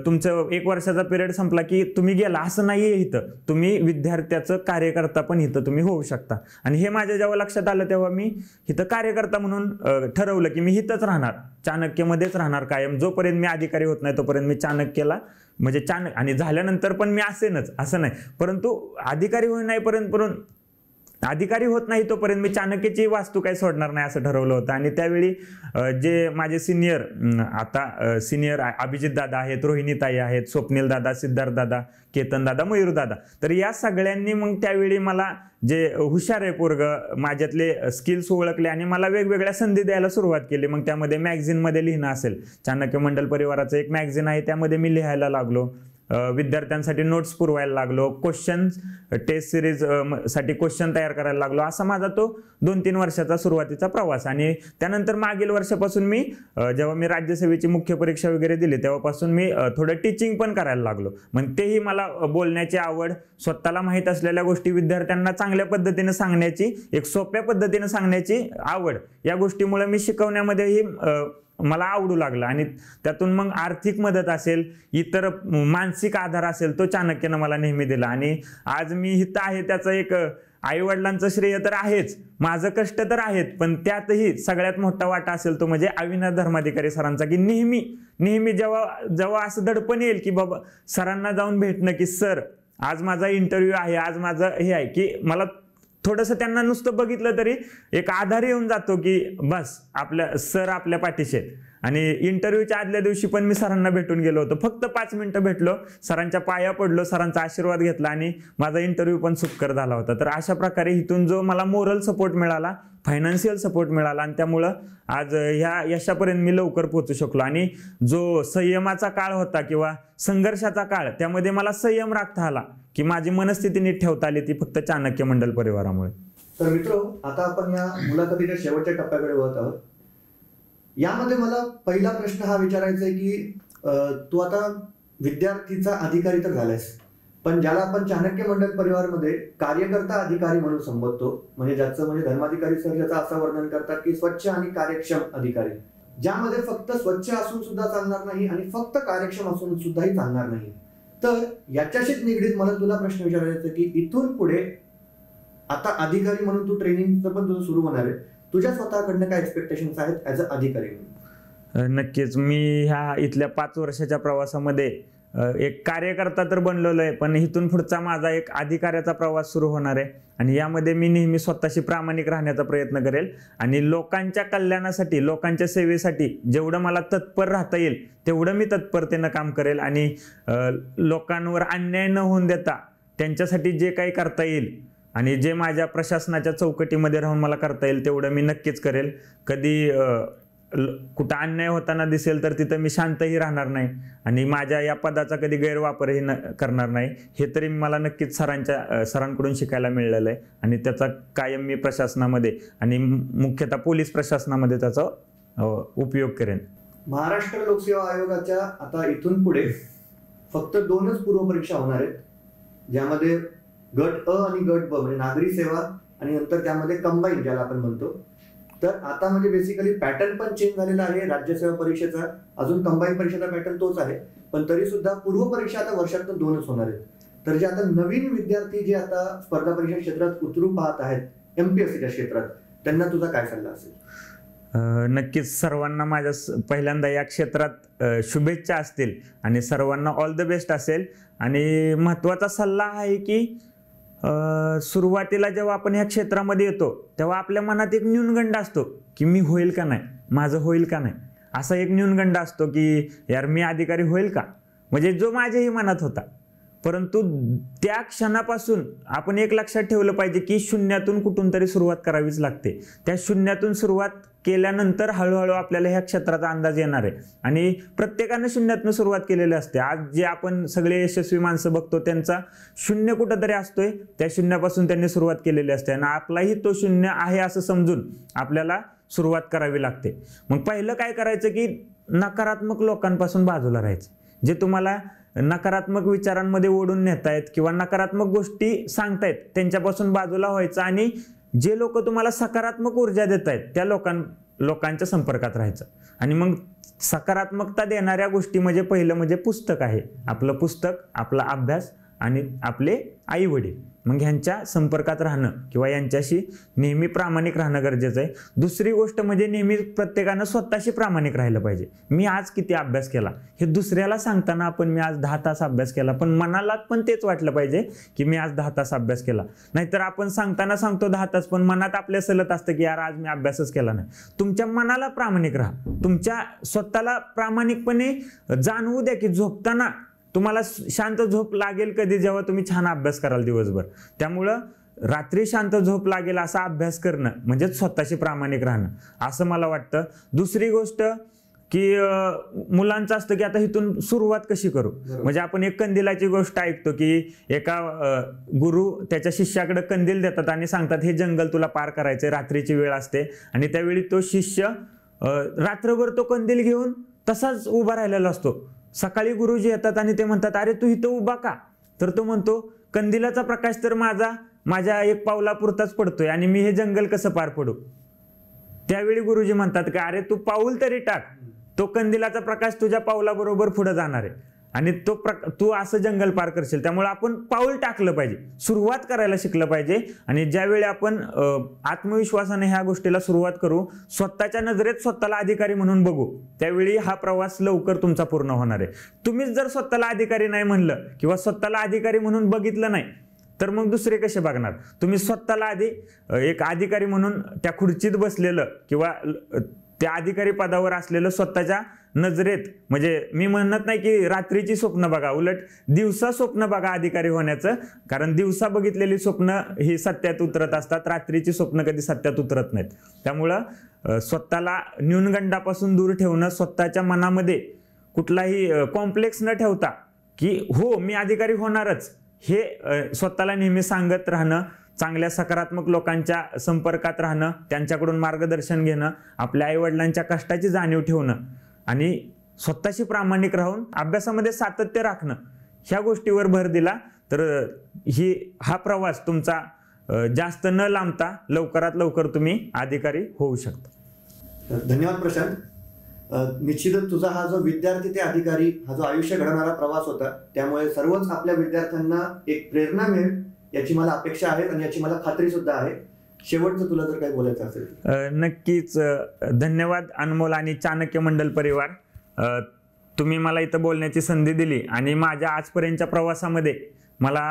तुमचं 1 वर्षाचा पिरियड संपला की तुम्ही गेला, असं नाहीये. इथं तुम्ही विद्यार्थ्याचं कार्यकर्ता पण इथं तुम्ही होऊ शकता. आणि हे माझ्या जेव्हा लक्षात आलं तेव्हा मी इथं कार्यकर्ता म्हणून ठरवलं की मी इथंच राहणार, चाणक्यमध्येच राहणार कायम. जोपर्यंत मी अधिकारी होत नाही तोपर्यंत मी चाणक्यला म्हणजे आणि झाल्यानंतर पण मी असेनच असं नाही, परंतु अधिकारी होई नाही अधिकारी होत नाही तोपर्यंत मी चाणक्यची वास्तू काही सोडणार नाही असं ठरवलं होतं. आणि त्यावेळी जे माझे सिनियर, आता सिनियर अभिजित दादा आहेत, रोहिणी ताई आहेत, स्वप्नील दादा, सिद्धार्थ दादा, केतन दादा, मयूर दादा, तर या सगळ्यांनी मग त्यावेळी मला जे हुशार आहे पोरग माझ्यातले स्किल्स ओळखले आणि मला वेगवेगळ्या संधी द्यायला सुरुवात केली. मग त्यामध्ये मॅगझिनमध्ये लिहिणं असेल, चाणक्य मंडल परिवाराचं एक मॅगझिन आहे त्यामध्ये मी लिहायला लागलो, विद्यार्थ्यांसाठी नोट्स पुरवायला लागलो, क्वेश्चन टेस्ट सिरीज साठी क्वेश्चन तयार करायला लागलो. असा माझा तो 2-3 वर्षाचा सुरुवातीचा प्रवास. आणि त्यानंतर मागील वर्षापासून मी जेव्हा मी राज्यसेवेची मुख्य परीक्षा वगैरे दिली तेव्हापासून मी थोडं टीचिंग पण करायला लागलो. मग तेही मला बोलण्याची आवड, स्वतःला माहीत असलेल्या गोष्टी विद्यार्थ्यांना चांगल्या पद्धतीने सांगण्याची, एक सोप्या पद्धतीने सांगण्याची आवड, या गोष्टीमुळे मी शिकवण्यामध्येही मला आवडू लागला. आणि त्यातून मग आर्थिक मदत असेल, इतर मानसिक आधार असेल, तो चाणक्यनं मला नेहमी दिला. आणि आज मी इथं आहे त्याचं एक आईवडिलांचं श्रेय तर आहेच, माझं कष्ट तर आहेत, पण त्यातही सगळ्यात मोठा वाटा असेल तो म्हणजे अविनाश धर्माधिकारी सरांचा, की नेहमी जेव्हा असं दडपण येईल की बाबा सरांना जाऊन भेटणं की सर आज माझा इंटरव्ह्यू आहे, आज माझं हे आहे, की मला थोडंसं त्यांना नुसतं बघितलं तरी एक आधार येऊन जातो की बस सर आपल्या पाठीशी आहेत. आणि इंटरव्ह्यूच्या आदल्या दिवशी पण मी सरांना भेटून गेलो होतो, फक्त 5 मिनिटं भेटलो, सरांच्या पाया पडलो, सरांचा आशीर्वाद घेतला आणि माझा इंटरव्ह्यू पण सुखकर झाला होता. तर अशा प्रकारे इथून जो मला मोरल सपोर्ट मिळाला, फायनान्शियल सपोर्ट मिळाला आणि त्यामुळं आज ह्या यशापर्यंत मी लवकर पोहोचू शकलो. आणि जो संयमाचा काळ होता किंवा संघर्षाचा काळ, त्यामध्ये मला संयम राखता आला की माझी मनस्थिती नीट ठेवता आली, ती फक्त चाणक्य मंडल परिवारामुळे. तर मित्र, आता आपण या मुलाखतीच्या शेवटच्या टप्प्याकडे वळत आहोत. यामध्ये मला पहिला प्रश्न हा विचारायचा आहे की तू आता विद्यार्थीचा अधिकारी तर झालायस, पण ज्याला आपण चाणक्य मंडल परिवारमध्ये कार्यकर्ता अधिकारी म्हणून संबोधतो, म्हणजे ज्याचं म्हणजे धर्माधिकारी सर ज्याचं असं वर्णन करतात की स्वच्छ आणि कार्यक्षम अधिकारी, ज्यामध्ये फक्त स्वच्छ असून सुद्धा चालणार नाही आणि फक्त कार्यक्षम असून सुद्धाही चालणार नाही. तर याच्याशीच निगडीत मला तुला प्रश्न विचारायचा की इथून पुढे आता अधिकारी म्हणून तू ट्रेनिंगचं पण तुझं सुरू होणार आहे, तुझ्या स्वतःकडनं काय एक्सपेक्टेशन्स आहेत ॲज अ अधिकारी म्हणून? नक्कीच मी ह्या इथल्या 5 वर्षाच्या प्रवासामध्ये एक कार्यकर्ता तर बनलेलो आहे, पण इथून पुढचा माझा एक अधिकाऱ्याचा प्रवास सुरू होणार आहे. आणि यामध्ये मी नेहमी स्वतःशी प्रामाणिक राहण्याचा प्रयत्न करेल आणि लोकांच्या कल्याणासाठी, लोकांच्या सेवेसाठी जेवढं मला तत्पर राहता येईल तेवढं मी तत्परतेनं काम करेल. आणि लोकांवर अन्याय न होऊन देता त्यांच्यासाठी जे काही करता येईल आणि जे माझ्या प्रशासनाच्या चौकटीमध्ये राहून मला करता येईल तेवढं मी नक्कीच करेल. कधी कुठं अन्याय होताना दिसेल तर तिथं मी शांतही राहणार नाही आणि माझ्या या पदाचा कधी गैरवापरही करणार नाही. हे तरी मला नक्कीच सरांकडून शिकायला मिळालेलं आहे आणि त्याचा कायम मी प्रशासनामध्ये आणि मुख्यतः पोलीस प्रशासनामध्ये त्याचा उपयोग करेन. महाराष्ट्र लोकसेवा आयोगाच्या आता इथून पुढे फक्त 2च पूर्वपरीक्षा होणार आहेत, ज्यामध्ये गट अ आणि गट ब म्हणजे नागरी सेवा आणि नंतर त्यामध्ये कंबाईन ज्याला आपण म्हणतो. तर आता म्हणजे बेसिकली पॅटर्न पण चेंज झालेला आहे राज्यसेवा परीक्षेचा, अजून कंबाईन परीक्षेचा पॅटर्न तोच आहे. पण तरी सुद्धा पूर्व परीक्षा आता वर्षातून 2च होणार आहेत. तर जे आता नवीन विद्यार्थी जे आता स्पर्धा परीक्षा क्षेत्रात उतरू पाहत आहेत MPSCच्या क्षेत्रात, त्यांना तुझा काय सल्ला असेल? नक्कीच सर्वांना माझ्या पहिल्यांदा या क्षेत्रात शुभेच्छा असतील आणि सर्वांना ऑल द बेस्ट असेल. आणि महत्त्वाचा सल्ला आहे की सुरुवातीला जेव्हा आपण ह्या क्षेत्रामध्ये येतो तेव्हा आपल्या मनात एक न्यूनगंड असतो की मी होईल का नाही, माझं होईल का नाही, असा एक न्यूनगंड असतो की यार मी अधिकारी होईल का, म्हणजे जो माझ्याही मनात होता. परंतु त्या क्षणापासून आपण एक लक्षात ठेवलं पाहिजे की शून्यातून कुठून तरी सुरुवात करावीच लागते. त्या शून्यातून सुरुवात केल्यानंतर हळूहळू आपल्याला ह्या क्षेत्राचा अंदाज येणार आहे. आणि प्रत्येकानं शून्यातून सुरुवात केलेली असते. आज जे आपण सगळे यशस्वी माणसं बघतो त्यांचा शून्य कुठंतरी असतोय, त्या शून्यापासून त्यांनी सुरुवात केलेली असते आणि आपलाही तो शून्य आहे असं समजून आपल्याला सुरुवात करावी लागते. मग पहिलं काय करायचं की नकारात्मक लोकांपासून बाजूला राहायचं. जे तुम्हाला नकारात्मक विचारांमध्ये ओढून नेतायत किंवा नकारात्मक गोष्टी सांगतायत त्यांच्यापासून बाजूला व्हायचं आणि जे लोक तुम्हाला सकारात्मक ऊर्जा देत आहेत त्या लोकांच्या संपर्कात राहायचं. आणि मग सकारात्मकता देणाऱ्या गोष्टी म्हणजे पहिलं म्हणजे पुस्तक आहे. आपलं पुस्तक, आपला अभ्यास आणि आपले आई वडील, मग ह्यांच्या संपर्कात राहणं किंवा यांच्याशी नेहमी प्रामाणिक राहणं गरजेचं आहे. दुसरी गोष्ट म्हणजे नेहमी प्रत्येकानं स्वतःशी प्रामाणिक राहिलं पाहिजे. मी आज किती अभ्यास केला हे दुसऱ्याला सांगताना आपण मी आज 10 तास अभ्यास केला, पण मनाला पण तेच वाटलं पाहिजे की मी आज 10 तास अभ्यास केला. नाहीतर आपण सांगताना सांगतो 10 तास, पण मनात आपल्या सलत असतं की यार आज मी अभ्यासच केला नाही. तुमच्या मनाला प्रामाणिक राहा, तुमच्या स्वतःला प्रामाणिकपणे जाणवू द्या की झोपताना तुम्हाला शांत झोप लागेल कधी, जेव्हा तुम्ही छान अभ्यास कराल दिवसभर. त्यामुळं रात्री शांत झोप लागेल असा अभ्यास करणं म्हणजे स्वतःशी प्रामाणिक राहणं असं मला वाटतं. दुसरी गोष्ट की मुलांचं असतं की आता इथून सुरुवात कशी करू. म्हणजे आपण एक कंदिलाची गोष्ट ऐकतो की एका गुरु त्याच्या शिष्याकडे कंदील देतात आणि सांगतात हे जंगल तुला पार करायचंय, रात्रीची वेळ असते. आणि त्यावेळी तो शिष्य रात्रभर तो कंदील घेऊन तसाच उभा राहिलेला असतो. सकाळी गुरुजी येतात आणि ते म्हणतात अरे तू इथं उभा का, तर तो म्हणतो कंदिलाचा प्रकाश तर माझ्या एक पावलापुरताच पडतोय आणि मी हे जंगल कसं पार पडू. त्यावेळी गुरुजी म्हणतात की अरे तू पाऊल तरी टाक, तो कंदिलाचा प्रकाश तुझ्या पावलाबरोबर पुढे जाणार आहे आणि तू असं जंगल पार करशील. त्यामुळे आपण पाऊल टाकलं पाहिजे, सुरुवात करायला शिकलं पाहिजे. आणि ज्यावेळी आपण आत्मविश्वासाने ह्या गोष्टीला सुरुवात करू, स्वतःच्या नजरेत स्वतःला अधिकारी म्हणून बघू, त्यावेळी हा प्रवास लवकर तुमचा पूर्ण होणार आहे. तुम्हीच जर स्वतःला अधिकारी नाही म्हणलं किंवा स्वतःला अधिकारी म्हणून बघितलं नाही तर मग दुसरे कसे बघणार. तुम्ही स्वतःला आधी एक अधिकारी म्हणून त्या खुर्चीत बसलेलं किंवा त्या अधिकारी पदावर असलेलं स्वतःच्या नजरेत, म्हणजे मी म्हणत नाही की रात्रीची स्वप्न बघा, उलट दिवसा स्वप्न बघा अधिकारी होण्याचं. कारण दिवसा बघितलेली स्वप्न ही सत्यात उतरत असतात, रात्रीची स्वप्न कधी सत्यात उतरत नाहीत. त्यामुळं स्वतःला न्यूनगंडापासून दूर ठेवणं, स्वतःच्या मनामध्ये कुठलाही कॉम्प्लेक्स न ठेवता की हो मी अधिकारी होणारच हे स्वतःला नेहमी सांगत राहणं, चांगल्या सकारात्मक लोकांच्या संपर्कात राहणं, त्यांच्याकडून मार्गदर्शन घेणं, आपल्या आईवडिलांच्या कष्टाची जाणीव ठेवणं आणि स्वतःशी प्रामाणिक राहून अभ्यासामध्ये सातत्य राखणं, ह्या गोष्टीवर भर दिला तर हा प्रवास तुमचा जास्त न लांबता लवकरात लवकर तुम्ही अधिकारी होऊ शकता. धन्यवाद प्रशांत. निश्चितच तुझा हा जो विद्यार्थी ते अधिकारी हा जो आयुष्य घडवणारा प्रवास होता, त्यामुळे सर्वच आपल्या विद्यार्थ्यांना एक प्रेरणा मिळेल याची मला अपेक्षा आहे आणि याची मला खात्री सुद्धा आहे. शेवटचं तुला जर काही बोलायचं असेल. नक्कीच धन्यवाद अनमोल आणि चाणक्य मंडल परिवार. तुम्ही मला इथं बोलण्याची संधी दिली आणि माझ्या आजपर्यंतच्या प्रवासामध्ये मला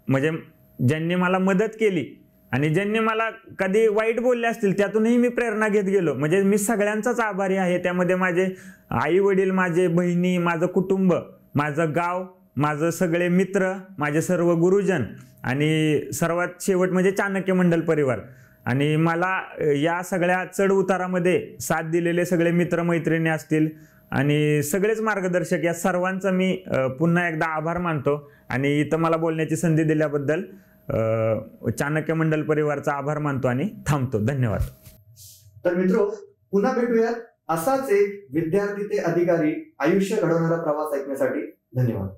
म्हणजे ज्यांनी मला मदत केली आणि ज्यांनी मला कधी वाईट बोलले असतील त्यातूनही मी प्रेरणा घेत गेलो. म्हणजे मी सगळ्यांचाच आभारी आहे. त्यामध्ये माझे आई वडील, माझे बहिणी, माझं कुटुंब, माझं गाव, माझं सगळे मित्र, माझे सर्व गुरुजन आणि सर्वात शेवट म्हणजे चाणक्य मंडल परिवार. आणि मला या सगळ्या चढ उतारामध्ये साथ दिलेले सगळे मित्रमैत्रिणी असतील आणि सगळेच मार्गदर्शक, या सर्वांचा मी पुन्हा एकदा आभार मानतो. आणि इथं मला बोलण्याची संधी दिल्याबद्दल चाणक्य मंडल परिवारचा आभार मानतो आणि थांबतो. धन्यवाद. तर मित्रो, पुन्हा भेटूयात असाच एक विद्यार्थी ते अधिकारी आयुष्य घडवणारा प्रवास ऐकण्यासाठी. धन्यवाद.